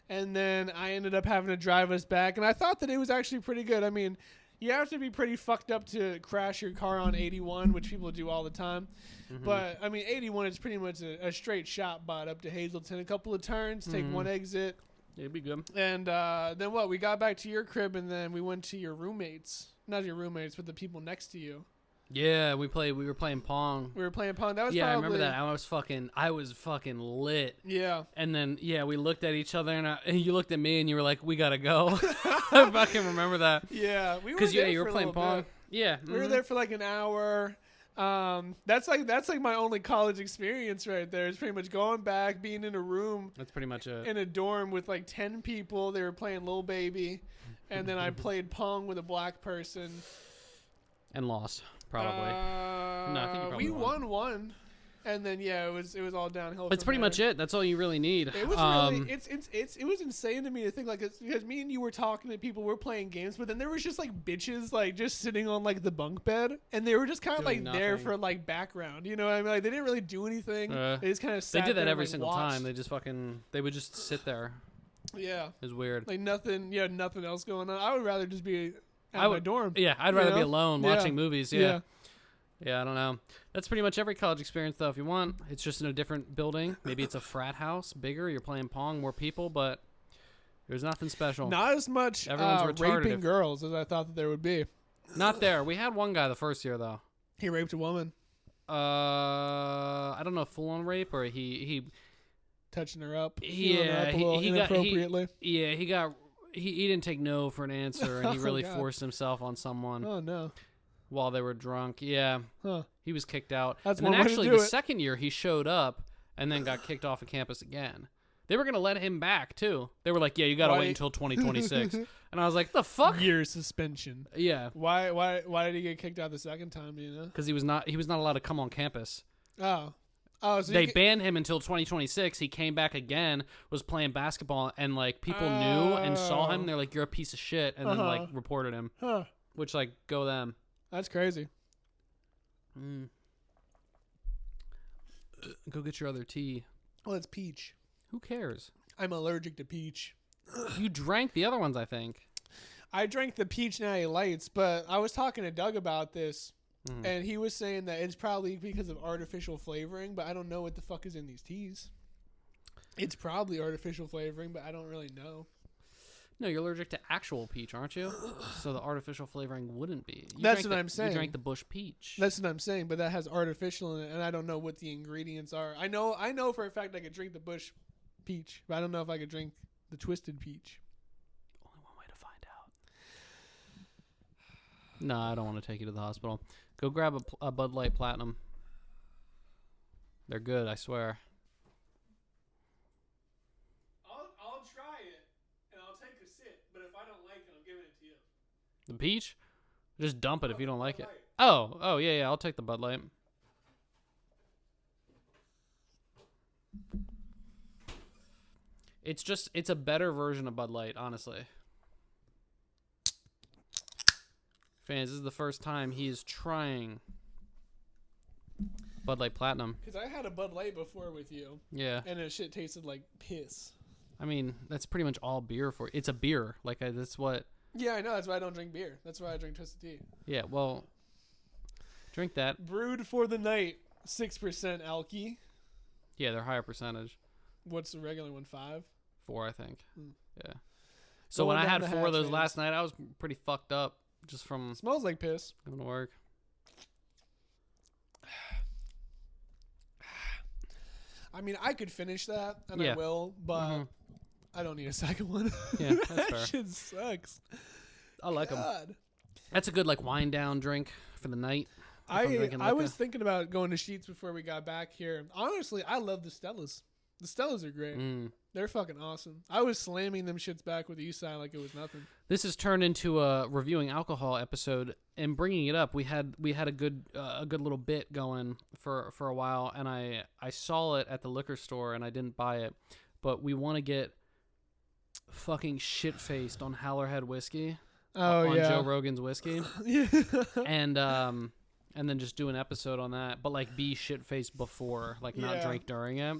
and then I ended up having to drive us back. And I thought that it was actually pretty good. I mean, you have to be pretty fucked up to crash your car on 81, which people do all the time. Mm-hmm. But, I mean, 81 is pretty much a straight shot bot up to Hazleton. A couple of turns, take one exit. Yeah, it'd be good. And then what? We got back to your crib, and then we went to your roommates. Not your roommates, but the people next to you. Yeah, we were playing Pong. That was probably... I remember that. I was fucking lit. Yeah. And then, we looked at each other, and you looked at me, and you were like, we gotta go. I fucking remember that. Yeah. We were because, you were playing Pong. Bit. Yeah. We were there for like an hour. That's like my only college experience right there. It's pretty much going back, being in a room. That's pretty much it. In a dorm with like 10 people. They were playing Lil Baby. And then I played Pong with a black person. And lost. Probably. No, I think you probably won one, and then it was all downhill. That's pretty much it. That's all you really need. It was really it was insane to me to think like because me and you were talking to people, we're playing games, but then there was just like bitches like just sitting on like the bunk bed, and they were just kind of like there for like background. You know what I mean? Like they didn't really do anything. They just kind of sat They did that there every and, like, single watched. time. They would just sit there. Yeah, it was weird. Like nothing else going on. I would rather just be at my dorm. Yeah, I'd rather be alone watching movies. Yeah. Yeah, I don't know. That's pretty much every college experience, though. If you want, it's just in a different building. Maybe it's a frat house, bigger. You're playing Pong, more people, but there's nothing special. Not as much raping girls as I thought that there would be. Not there. We had one guy the first year, though. He raped a woman. I don't know, full-on rape, or he touching her up. Yeah, he inappropriately. He didn't take no for an answer, and he really forced himself on someone. Oh no. While they were drunk. Yeah. Huh. He was kicked out. That's and then one actually way to do the second year he showed up and then got kicked off of campus again. They were going to let him back too. They were like, "Yeah, you got to wait until 2026." And I was like, "The fuck?" Year suspension. Yeah. Why did he get kicked out the second time, do you know? Cuz he was not allowed to come on campus. Oh, so they banned him until 2026. He came back again, was playing basketball, and like people knew and saw him. They're like, "You're a piece of shit," and then like reported him. Which like go them. That's crazy. Go get your other tea. Well, it's peach. Who cares? I'm allergic to peach. You drank the other ones, I think. I drank the peach natty lights, but I was talking to Doug about this. And he was saying that it's probably because of artificial flavoring, but I don't know what the fuck is in these teas. It's probably artificial flavoring, but I don't really know. No, you're allergic to actual peach, aren't you? So the artificial flavoring wouldn't be. That's what I'm saying. You drank the Bush peach. That's what I'm saying, but that has artificial in it, and I don't know what the ingredients are. I know for a fact I could drink the Bush peach, but I don't know if I could drink the twisted peach. Only one way to find out. No, I don't want to take you to the hospital. Go grab a Bud Light Platinum. They're good, I swear. I'll try it, and I'll take a sip, but if I don't like it, I'm giving it to you. The peach? Just dump it if you don't like it. Oh, yeah, I'll take the Bud Light. It's a better version of Bud Light, honestly. Fans, this is the first time he is trying Bud Light Platinum. Because I had a Bud Light before with you. Yeah. And that shit tasted like piss. I mean, that's pretty much all beer for. It's a beer. Like, that's what. Yeah, I know. That's why I don't drink beer. That's why I drink twisted tea. Yeah, well, drink that. Brewed for the night, 6% alky. Yeah, they're higher percentage. What's the regular one, 5? 4, I think. Mm. Yeah. So Going when I down had the 4 of those hatch, last night, I was pretty fucked up just from Smells like piss. going to work. I mean, I could finish that, and Yeah. I will, but I don't need a second one. Yeah, that's that fair. shit sucks. I like them. God. That's a good like wind down drink for the night. if I'm drinking I was liquor. thinking about going to Sheetz before we got back here. Honestly, I love the Stellas. The Stellas are great. They're fucking awesome. I was slamming them shits back with Eastside like it was nothing. This has turned into a reviewing alcohol episode, and bringing it up, we had a good little bit going for a while, and I saw it at the liquor store and I didn't buy it, but we want to get fucking shit faced on Howlerhead whiskey. Oh, on yeah. Joe Rogan's whiskey. Yeah. and then just do an episode on that, but like be shit faced before, like not Yeah. drink during it.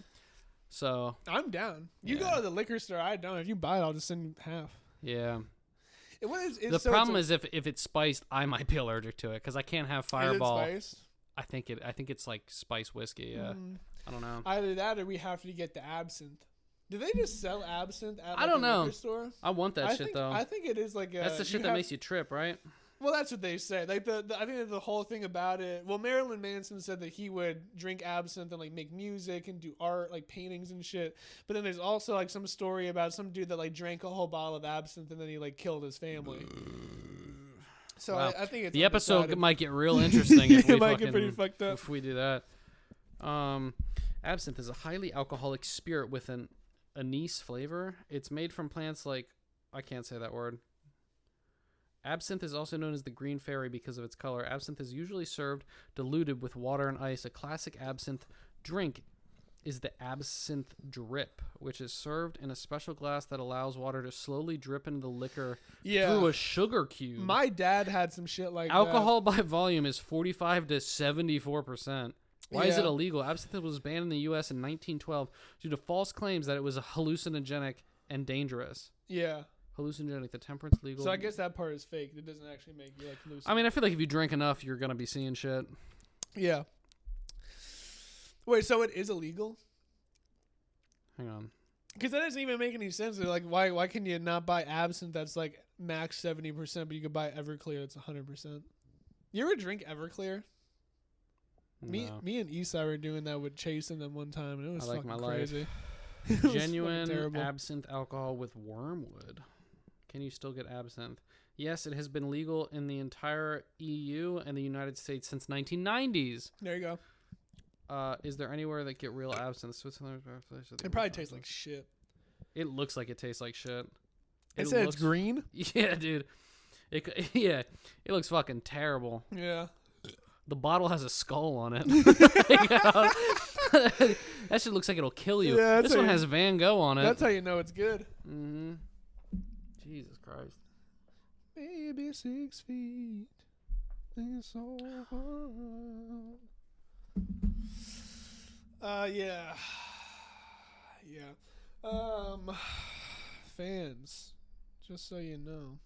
So I'm down. You go to the liquor store, I don't. If you buy it, I'll just send you half. yeah. The Problem is if it's spiced, I might be allergic to it because I can't have Fireball. Is it spice? I think it's like spice whiskey. Yeah, I don't know. Either that or we have to get the absinthe. Do they just sell absinthe at I don't a know. liquor store? I want that shit though. I think it is like a, That's the shit that makes you trip, right? Well, that's what they say. Like I think that the whole thing about it. Well, Marilyn Manson said that he would drink absinthe and like make music and do art, like paintings and shit. But then there's also like some story about some dude that like drank a whole bottle of absinthe and then he like killed his family. So Wow. I think it's the episode undecided. might get real interesting if we It might get pretty fucked up. if we do that. Absinthe is a highly alcoholic spirit with an anise flavor. It's made from plants like I can't say that word. Absinthe is also known as the green fairy because of its color. Absinthe is usually served diluted with water and ice. A classic absinthe drink is the absinthe drip, which is served in a special glass that allows water to slowly drip into the liquor through a sugar cube. My dad had some shit like Alcohol by volume is 45 to 74%. Why is it Yeah. illegal? Absinthe was banned in the U.S. in 1912 due to false claims that it was a hallucinogenic and dangerous. Yeah. Hallucinogenic, the temperance legal. So I guess that part is fake. It doesn't actually make you like hallucinate. I mean, I feel like if you drink enough, you're gonna be seeing shit. Yeah. Wait, so it is illegal? Hang on. Because that doesn't even make any sense. They're like, why can you not buy absinthe that's like max 70%, but you could buy Everclear that's 100%? You ever drink Everclear? No. Me and Isai were doing that with chasing them one time, and it was I like fucking my life. crazy. It was Genuine fucking terrible. absinthe alcohol with wormwood. Can you still get absinthe? Yes, it has been legal in the entire EU and the United States since 1990s. There you go. Is there anywhere that get real absinthe? Switzerland. It probably tastes like shit. It looks like it tastes like shit. It said it's green. Yeah, dude. It looks fucking terrible. Yeah. The bottle has a skull on it. That shit looks like it'll kill you. Yeah, This one has Van Gogh on it. That's how you know it's good. Mm-hmm. Jesus Christ. Maybe 6 feet. It's so hard. Yeah. Yeah. Fans, just so you know,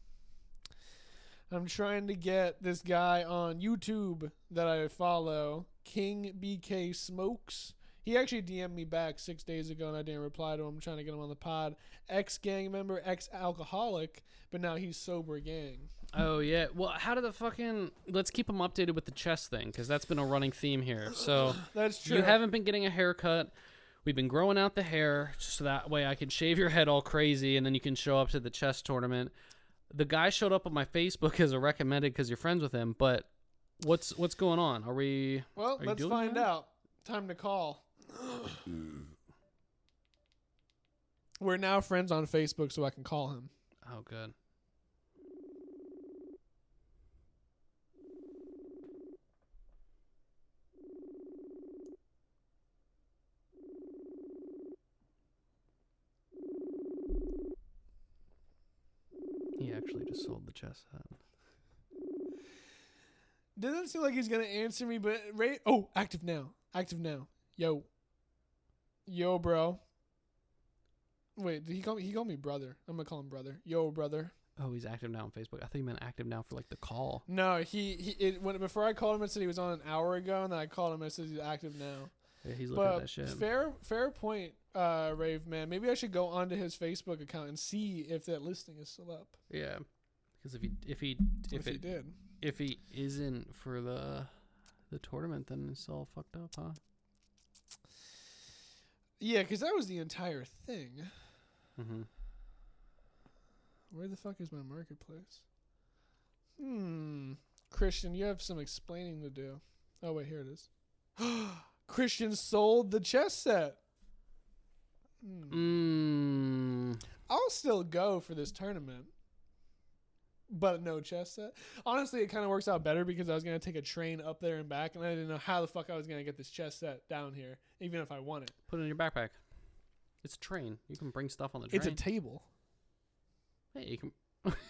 I'm trying to get this guy on YouTube that I follow, King BK Smokes. He actually DM'd me back 6 days ago, and I didn't reply to him. I'm trying to get him on the pod. Ex-gang member, ex-alcoholic, but now he's sober gang. Oh, yeah. Well, how did the fucking... Let's keep him updated with the chest thing, because that's been a running theme here. So That's true. you haven't been getting a haircut. We've been growing out the hair, just so that way I can shave your head all crazy, and then you can show up to the chess tournament. The guy showed up on my Facebook as a recommended because you're friends with him, but what's going on? Are we... Well, let's find out. Time to call. We're now friends on Facebook, so I can call him. Oh, good. He actually just sold the chess set. Doesn't seem like he's gonna answer me, but oh, active now. Active now. Yo, bro. Wait, did he call me? He called me brother. I'm gonna call him brother. Yo, brother. Oh, he's active now on Facebook. I thought you meant active now for like the call. No, before I called him, it said he was on an hour ago, and then I called him and it says he's active now. Yeah, he's looking at that shit. Fair point, Rave man. Maybe I should go onto his Facebook account and see if that listing is still up. Yeah, because if he did, if he isn't for the tournament, then it's all fucked up, huh? Yeah, because that was the entire thing. Mm-hmm. Where the fuck is my marketplace? Christian, you have some explaining to do. Oh wait, here it is. Christian sold the chess set. I'll still go for this tournament, but no chess set. Honestly, it kind of works out better because I was going to take a train up there and back, and I didn't know how the fuck I was going to get this chess set down here, even if I want it. Put it in your backpack. It's a train. You can bring stuff on the train. It's a table. Hey, you can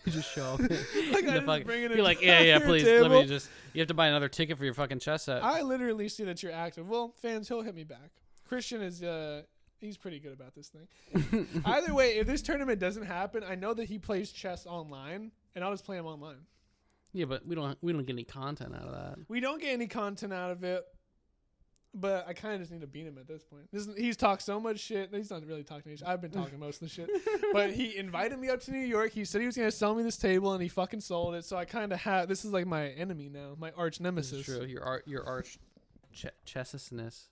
just show up. You're like, yeah, please. Table. Let me just... You have to buy another ticket for your fucking chess set. I literally see that you're active. Well, fans, he'll hit me back. Christian is... He's pretty good about this thing. Either way, if this tournament doesn't happen, I know that he plays chess online, and I'll just play him online. Yeah, but we don't get any content out of that. We don't get any content out of it, but I kind of just need to beat him at this point. He's talked so much shit. He's not really talking shit. I've been talking most of the shit. But he invited me up to New York. He said he was going to sell me this table, and he fucking sold it. So I kind of have... This is like my enemy now, my arch nemesis. This is true. Your arch chessisness.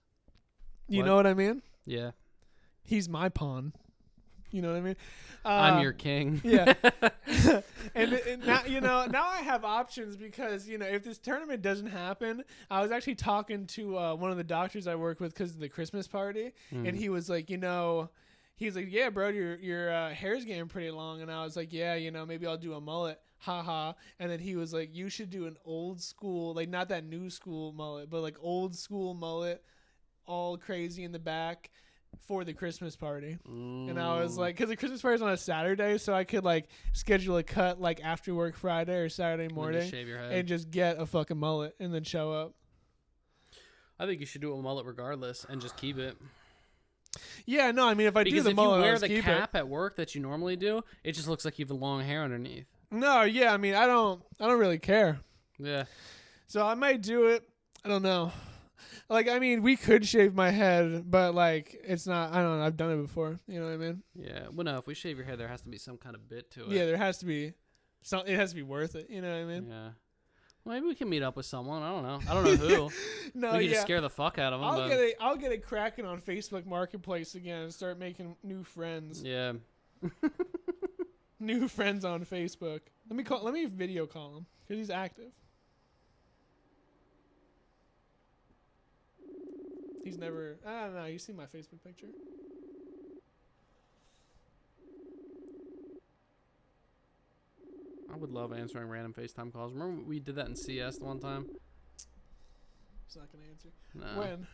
You know what I mean? Yeah. He's my pawn. You know what I mean? I'm your king. Yeah. and now, now I have options because, if this tournament doesn't happen, I was actually talking to one of the doctors I work with because of the Christmas party. And he was like, he's like, yeah, bro, your hair's getting pretty long. And I was like, yeah, maybe I'll do a mullet. Haha. And then he was like, you should do an old school, like not that new school mullet, but like old school mullet, all crazy in the back. For the Christmas party. And I was like, because the Christmas party is on a Saturday, so I could like schedule a cut like after work Friday or Saturday morning just shave your head. and just get a fucking mullet and then show up. I think you should do a mullet regardless and just keep it. Yeah, no, I mean if I do the mullet, if you wear the cap at work that you normally do, it just looks like you have long hair underneath. No, yeah, I mean I don't really care. Yeah. So I might do it. I don't know. Like, I mean, we could shave my head, but, like, it's not, I don't know, I've done it before. You know what I mean? Yeah. Well, no, if we shave your head, there has to be some kind of bit to it. Yeah, there has to be. It has to be worth it. You know what I mean? Yeah. Well, maybe we can meet up with someone. I don't know. I don't know who. No, we can just scare the fuck out of them. I'll get it cracking on Facebook Marketplace again and start making new friends. Yeah. New friends on Facebook. Let me video call him because he's active. He's never... I don't know. You see my Facebook picture? I would love answering random FaceTime calls. Remember we did that in CS the one time? He's not going to answer. No. When?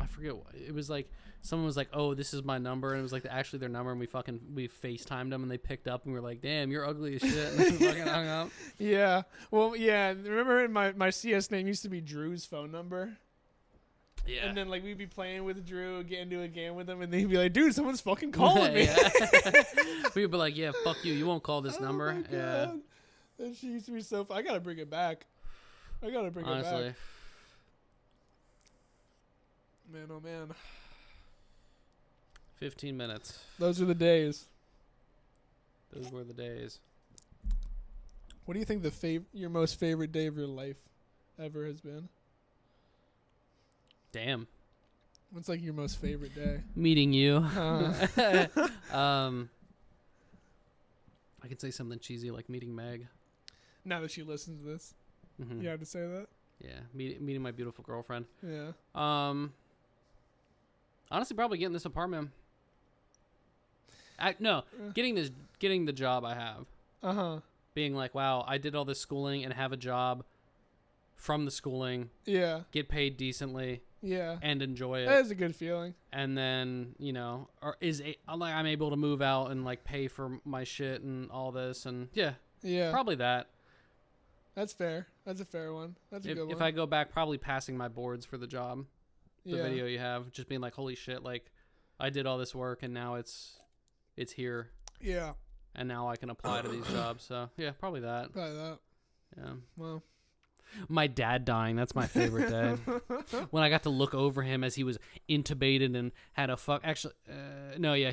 I forget. It was like... Someone was like, oh, this is my number. And it was like actually their number. And we FaceTimed them and they picked up. And we were like, damn, you're ugly as shit. And we fucking hung up. Yeah. Well, yeah. Remember my CS name used to be Drew's phone number? Yeah. And then, like, we'd be playing with Drew, get into a game with him, and then he'd be like, dude, someone's fucking calling me. We'd be like, yeah, fuck you. You won't call this number. My God. Yeah. That shit used to be so fun. I gotta bring it back. Honestly. It back. Man, oh man. 15 minutes. Those are the days. Those were the days. What do you think your most favorite day of your life ever has been? Damn. What's like your most favorite day? Meeting you. I could say something cheesy like meeting Meg. Now that she listens to this, Mm-hmm. you had to say that. Yeah, meeting my beautiful girlfriend. Yeah. Honestly, probably getting this apartment. Getting the job I have. Being like, wow, I did all this schooling and have a job from the schooling. Yeah. Get paid decently. Yeah. And enjoy it. That is a good feeling. And then, I'm able to move out and like pay for my shit and all this, and yeah, probably that. That's fair. That's a fair one. That's a good one. If I go back, probably passing my boards for the job. The Yeah. video you have, just being like, holy shit, like I did all this work and now it's here. Yeah. And now I can apply to these jobs. So yeah, probably that. Probably that. Yeah. Well, my dad dying, that's my favorite day. When I got to look over him as he was intubated and had he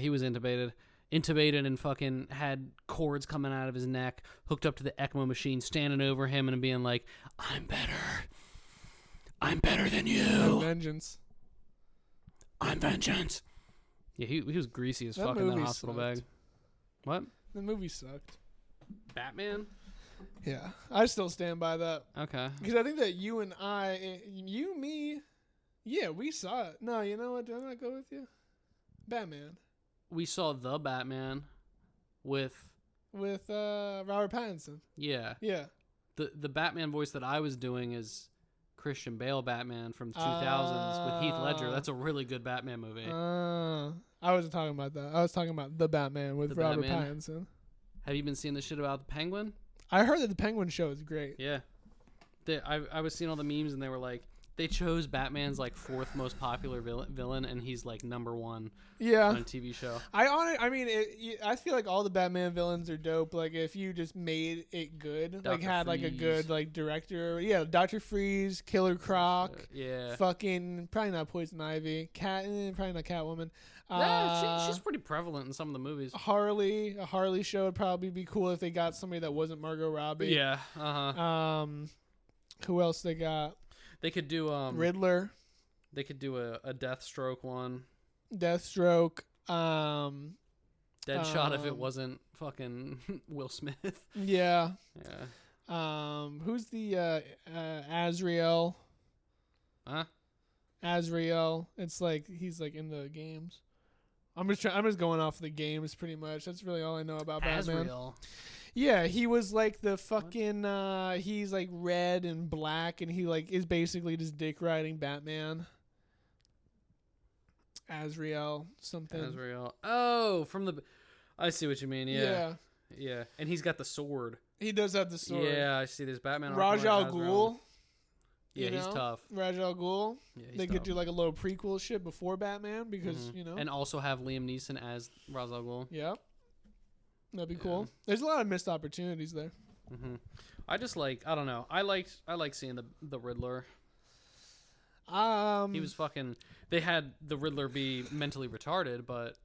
was intubated and fucking had cords coming out of his neck, hooked up to the ECMO machine, standing over him and being like, I'm better than you. I'm vengeance. I'm vengeance. Yeah, he was greasy as That fuck in that movie hospital sucked. bag. What? The movie sucked. Batman? Yeah. I still stand by that. Okay. Because I think that you and me, yeah, we saw it. No, you know what? Did I not go with you? Batman. We saw the Batman with Robert Pattinson. Yeah. Yeah. The Batman voice that I was doing is Christian Bale Batman from 2000s with Heath Ledger. That's a really good Batman movie. I wasn't talking about that. I was talking about the Batman with Robert Pattinson. Have you been seeing the shit about the Penguin? I heard that the Penguin show is great. Yeah. I was seeing all the memes and they were like, they chose Batman's like fourth most popular villain and he's like number one on a TV show. I feel like all the Batman villains are dope. Like if you just made it good, Dr. like had Freeze. like a good like director. Yeah, Dr. Freeze, Killer Croc. Yeah. Fucking probably not Poison Ivy. Probably not Catwoman. She's pretty prevalent in some of the movies. A Harley show would probably be cool if they got somebody that wasn't Margot Robbie. Yeah. Who else they got? They could do Riddler. They could do a Deathstroke one. Deathstroke. Deadshot if it wasn't fucking Will Smith. Yeah. Yeah. Who's the Azrael? Huh? Azrael. It's like he's like in the games. I'm just going off the games pretty much. That's really all I know about Batman. Azrael. Yeah, he was like the fucking he's like red and black and he like is basically just dick riding Batman. Azrael something. Azrael. Oh, I see what you mean. Yeah. Yeah. And he's got the sword. He does have the sword. Yeah, I see this Batman. Ra's al Ghul. Yeah, he's tough. Ra's al Ghul. Yeah, they could do like a little prequel shit before Batman because, And also have Liam Neeson as Ra's al Ghul. Yeah. That'd be cool. There's a lot of missed opportunities there. Mm-hmm. I just I don't know. I like seeing the Riddler. He was fucking. They had the Riddler be mentally retarded, but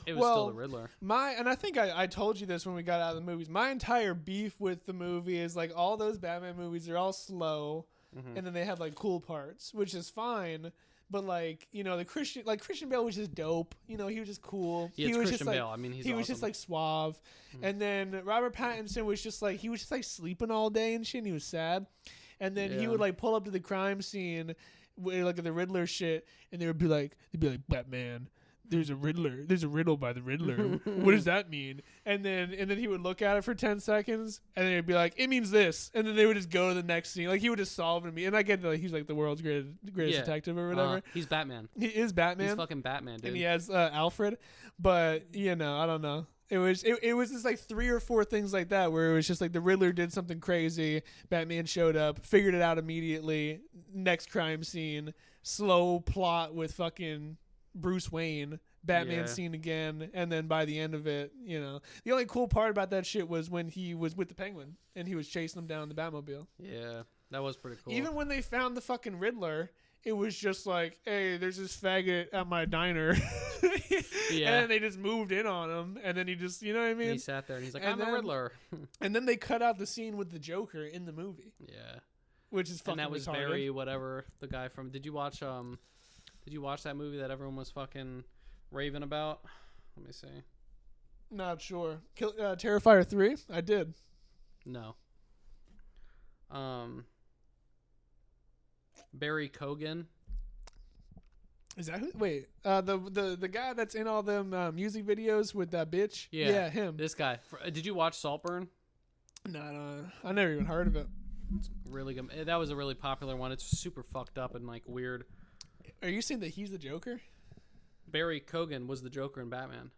it was still the Riddler. And I think I told you this when we got out of the movies. My entire beef with the movie is like all those Batman movies are all slow, and then they have like cool parts, which is fine. But like the Christian Bale was just dope. He was just cool. Yeah, he was Christian just Bale. I mean, he was just like suave. And then Robert Pattinson was just like sleeping all day and shit. And he was sad. And then he would like pull up to the crime scene, like the Riddler shit, and they'd be like Batman. There's a riddle by the Riddler. What does that mean? And then he would look at it for 10 seconds, and then he'd be like, it means this. And then they would just go to the next scene. Like, he would just solve it. And I get that he's like the world's greatest detective or whatever. He's Batman. He is Batman. He's fucking Batman, dude. And he has Alfred. But, I don't know. It was just like 3 or 4 things like that where it was just like the Riddler did something crazy. Batman showed up, figured it out immediately. Next crime scene. Slow plot with fucking Bruce Wayne Batman scene again, and then by the end of it, the only cool part about that shit was when he was with the Penguin and he was chasing him down in the Batmobile. Yeah, that was pretty cool. Even when they found the fucking Riddler, it was just like, hey, there's this faggot at my diner. Yeah. And then they just moved in on him, and then he just, you know what I mean? And he sat there and he's like, I'm the Riddler. And then they cut out the scene with the Joker in the movie. Yeah. Which is fucking And that was retarded. Barry, whatever, the guy from... Did you watch that movie that everyone was fucking raving about? Let me see. Not sure. Terrifier 3? I did. No. Barry Cogan. Is that who? Wait, the guy that's in all them music videos with that bitch? Yeah, him. This guy. Did you watch Saltburn? No, I never even heard of it. It's really good. That was a really popular one. It's super fucked up and like weird. Are you saying that he's the Joker? Barry Cogan was the Joker in Batman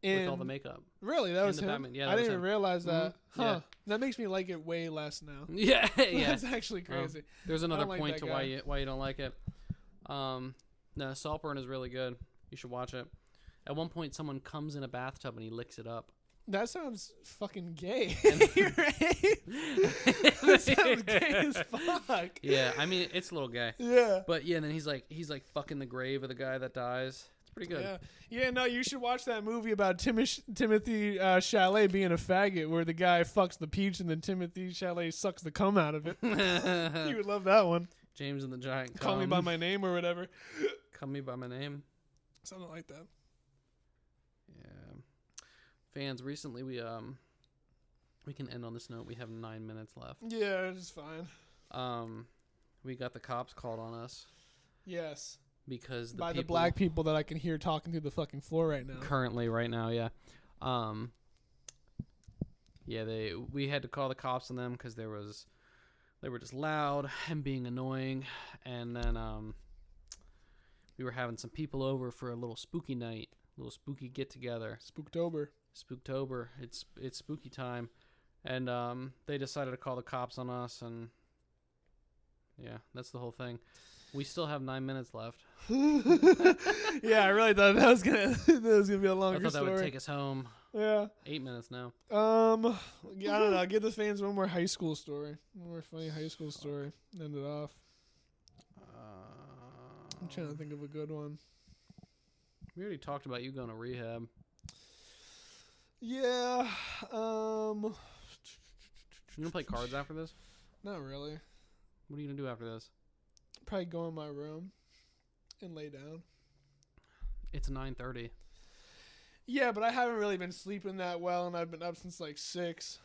with all the makeup. Really, that was him. Batman. Yeah, I didn't even realize that. Mm-hmm. Huh? Yeah. That makes me like it way less now. Yeah, yeah. That's actually crazy. There's another like point that to guy. why you don't like it. No, Saltburn is really good. You should watch it. At one point, someone comes in a bathtub and he licks it up. That sounds fucking gay. That sounds gay as fuck. Yeah, I mean it's a little gay. Yeah. But yeah, and then he's like fucking the grave of the guy that dies. It's pretty good. Yeah. No, you should watch that movie about Timothy Chalamet being a faggot, where the guy fucks the peach and then Timothy Chalamet sucks the cum out of it. You would love that one. James and the Giant. Call Me by My Name or whatever. Call Me by My Name. Something like that. Yeah. Fans, recently we can end on this note. We have 9 minutes left. Yeah, it's fine. We got the cops called on us. Yes. Because the black people that I can hear talking through the fucking floor right now. Currently, right now, yeah. We had to call the cops on them because they were just loud and being annoying, and then we were having some people over for a little spooky night, a little spooky get together. Spooktober. It's spooky time, and they decided to call the cops on us, and yeah, that's the whole thing. We still have 9 minutes left. Yeah, I really thought that was gonna be a longer story. I thought that would take us home. Yeah. 8 minutes now. I don't know. Give the fans one more high school story. One more funny high school story. End it off. I'm trying to think of a good one. We already talked about you going to rehab. Yeah. You gonna play cards after this? Not really. What are you gonna do after this? Probably go in my room and lay down. It's 9:30. Yeah, but I haven't really been sleeping that well, and I've been up since like 6.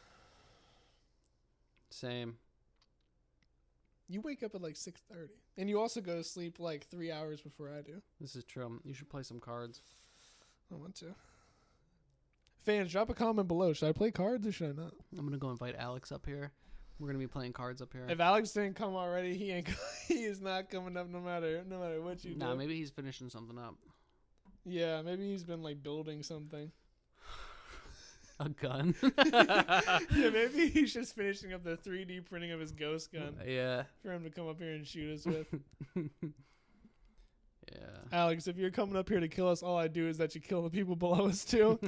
Same. You wake up at like 6:30, and you also go to sleep like 3 hours before I do. This is true. You should play some cards. I want to. Fans, drop a comment below. Should I play cards or should I not? I'm gonna go invite Alex up here. We're gonna be playing cards up here. If Alex didn't come already, he is not coming up no matter what you do. Nah, maybe he's finishing something up. Yeah, maybe he's been like building something. A gun? Yeah, maybe he's just finishing up the 3D printing of his ghost gun. Yeah. For him to come up here and shoot us with. Yeah. Alex, if you're coming up here to kill us, all I do is that you kill the people below us too.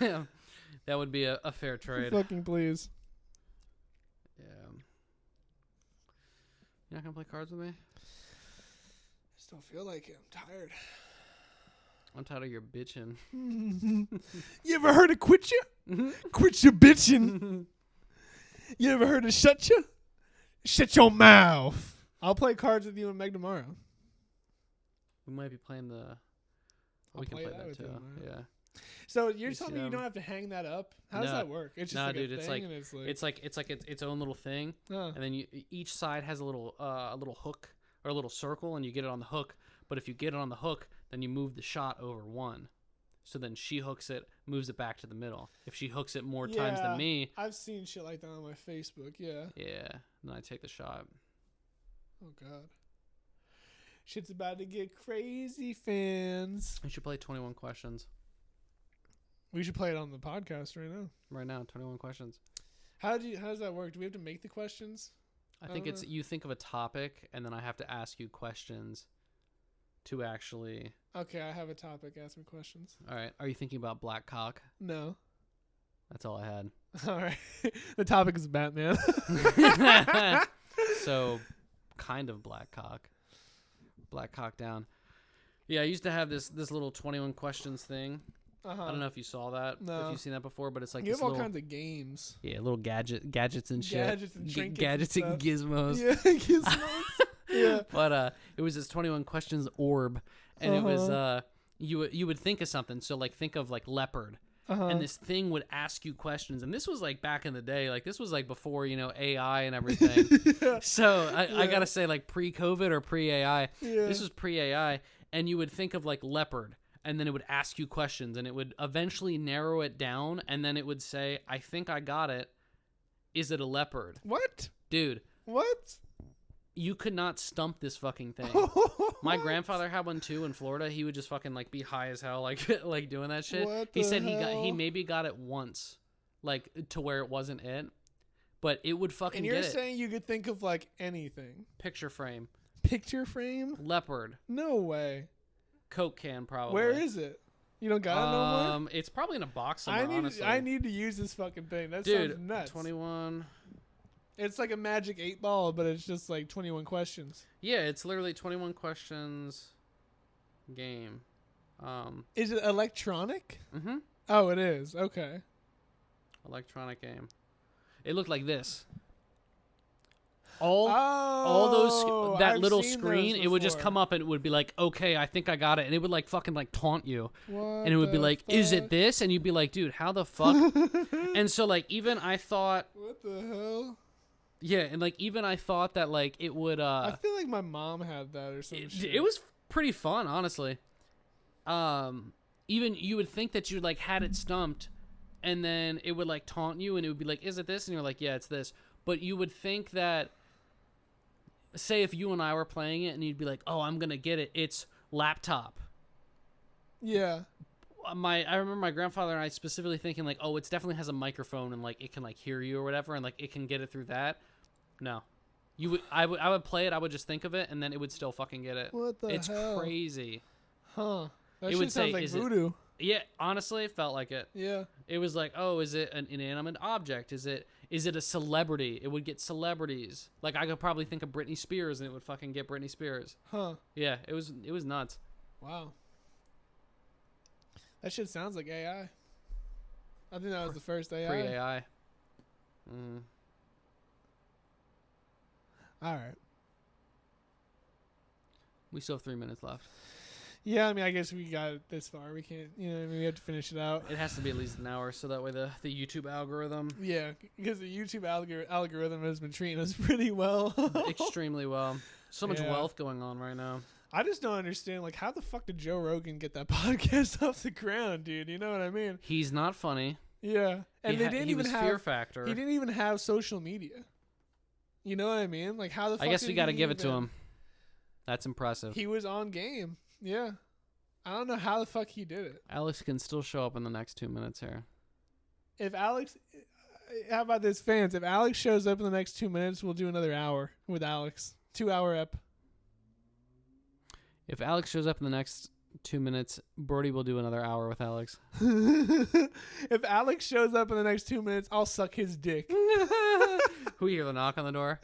Yeah. That would be a fair trade. Fucking please. Yeah. You're not gonna play cards with me? I just don't feel like it. I'm tired. I'm tired of your bitching. You ever heard of quit you? Quit your bitching. You ever heard of shut you? Shut your mouth. I'll play cards with you and Meg tomorrow. We might be playing the... We can play that too. Yeah. So you're telling me you don't have to hang that up? How does that work? It's just dude, a it's thing like its own little thing, and then each side has a little hook or a little circle, and you get it on the hook. But if you get it on the hook, then you move the shot over one. So then she hooks it, moves it back to the middle. If she hooks it more times than me, I've seen shit like that on my Facebook. Yeah. Yeah. Then I take the shot. Oh God. Shit's about to get crazy, fans. We should play 21 questions. We should play it on the podcast right now. Right now, 21 questions. How does that work? Do we have to make the questions? I think it's you think of a topic, and then I have to ask you questions to actually. Okay, I have a topic. Ask me questions. All right. Are you thinking about black cock? No. That's all I had. All right. The topic is Batman. So, kind of black cock. Black cock down. Yeah, I used to have this little 21 questions thing. I don't know if you saw that. No. If you've seen that before, but it's like you this have all little, kinds of games. yeah, little gadgets and shit. Gadgets and trinkets gadgets and gizmos. Yeah, gizmos. Yeah. But it was this 21 questions orb, and it was you would think of something. So like think of like leopard. And this thing would ask you questions, and this was like back in the day, like this was like before AI and everything. Yeah. So I gotta say, like pre-COVID or pre-AI, Yeah. this was pre-AI, and you would think of like leopard, and then it would ask you questions, and it would eventually narrow it down, and then it would say, "I think I got it. Is it a leopard?" What? Dude, What? you could not stump this fucking thing. My grandfather had one too in Florida. He would just fucking like be high as hell, like like doing that shit. What He the said hell? he maybe got it once, like to where it wasn't it, but it would fucking And you're get it. saying you could think of like anything? Picture frame, Picture frame? leopard, No way. Coke can, probably. Where is it? You don't got it no more? It's probably in a box somewhere. Honestly, I need to use this fucking thing. That dude, sounds nuts. 21. It's like a magic 8-ball, but it's just like 21 questions. Yeah, it's literally 21 questions game. Is it electronic? Mm-hmm. Oh, it is. Okay. Electronic game. It looked like this. All those that I've little seen screen, those it would just before. come up and it would be like, "Okay, I think I got it," and it would like fucking like taunt you, What and it would be the like, "Is it fuck? this?" And you'd be like, "Dude, how the fuck?" And so like even I thought, What the hell? yeah, and like even I thought that like it would. I feel like my mom had that or some shit. It was pretty fun, honestly. Even you would think that you like had it stumped, and then it would like taunt you, and it would be like, "Is it this?" And you're like, "Yeah, it's this." But you would think that, say, if you and I were playing it, and you'd be like, "Oh, I'm gonna get it. It's laptop." Yeah. I remember my grandfather and I specifically thinking like, "Oh, it definitely has a microphone, and like it can like hear you or whatever, and like it can get it through that." No, I would play it. I would just think of it, and then it would still fucking get it. What the It's hell? crazy. Huh. That It shit would say, sounds like "Is it-" voodoo. Yeah, honestly, it felt like it. Yeah. It was like, oh, is it an inanimate object? Is it a celebrity? It would get celebrities. Like I could probably think of Britney Spears, and it would fucking get Britney Spears. Huh. Yeah, it was nuts. Wow. That shit sounds like AI. I think that was the first AI. Pre AI. Mm. All right. We still have 3 minutes left. Yeah, I mean, I guess we got it this far. We can't, I mean, we have to finish it out. It has to be at least an hour, so that way the YouTube algorithm Yeah, because the YouTube algorithm has been treating us pretty well. extremely well. So much Yeah. wealth going on right now. I just don't understand, like, how the fuck did Joe Rogan get that podcast off the ground, dude? You know what I mean? He's not funny. Yeah, and they didn't he even was have Fear Factor. he didn't even have social media. You know what I mean? Like, how the fuck I guess did we got to he give it to even- him. That's impressive. He was on game. Yeah, I don't know how the fuck he did it. Alex can still show up in the next 2 minutes here. If Alex, how about this, fans? If Alex shows up in the next 2 minutes, we'll do another hour with Alex. 2-hour ep. If Alex shows up in the next 2 minutes, Brody will do another hour with Alex. If Alex shows up in the next 2 minutes, I'll suck his dick. Who hear the knock on the door?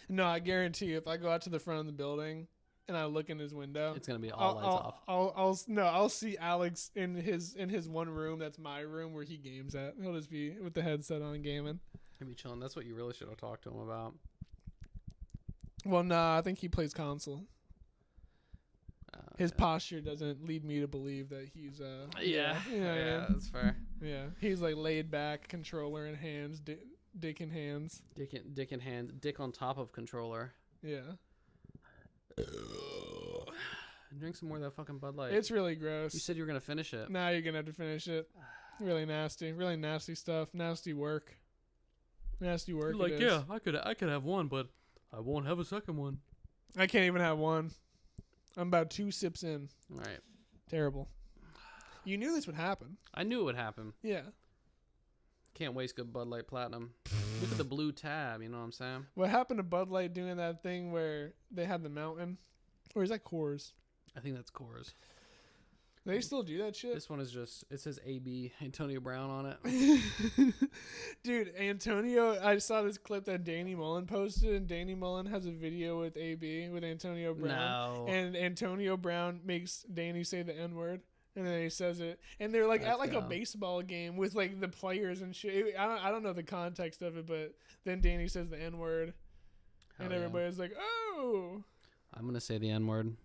No, I guarantee you, if I go out to the front of the building and I look in his window, It's gonna be all lights off. I'll see Alex in his one room. That's my room where he games at. He'll just be with the headset on gaming. He'll be chilling. That's what you really should have talked to him about. Well, nah, I think he plays console. His Yeah. posture doesn't lead me to believe that he's Yeah, that's fair. yeah. He's like laid back, controller in hands, dick in hands. Dick in hand, dick on top of controller. Yeah, Drink some more of that fucking Bud Light. it's really gross. You said you were gonna finish it. Now you're gonna have to finish it. Really nasty stuff. Nasty work. Nasty work. You're like, it is. yeah, I could have one, but I won't have a second one. I can't even have one. I'm about 2 sips in. All right. Terrible. You knew this would happen. I knew it would happen. Yeah. Can't waste good Bud Light Platinum. Look at the blue tab. You know what I'm saying? What happened to Bud Light doing that thing where they had the mountain? Or is that Coors? I think that's Coors. They still do that shit? This one is just, it says AB, Antonio Brown on it. Dude, Antonio, I saw this clip that Danny Mullen posted, and Danny Mullen has a video with AB, with Antonio Brown. No. And Antonio Brown makes Danny say the N-word, and then he says it. And they're like at like a baseball game with like the players and shit. I don't know the context of it, but then Danny says the N-word, and everybody's like, oh. I'm going to say the N-word.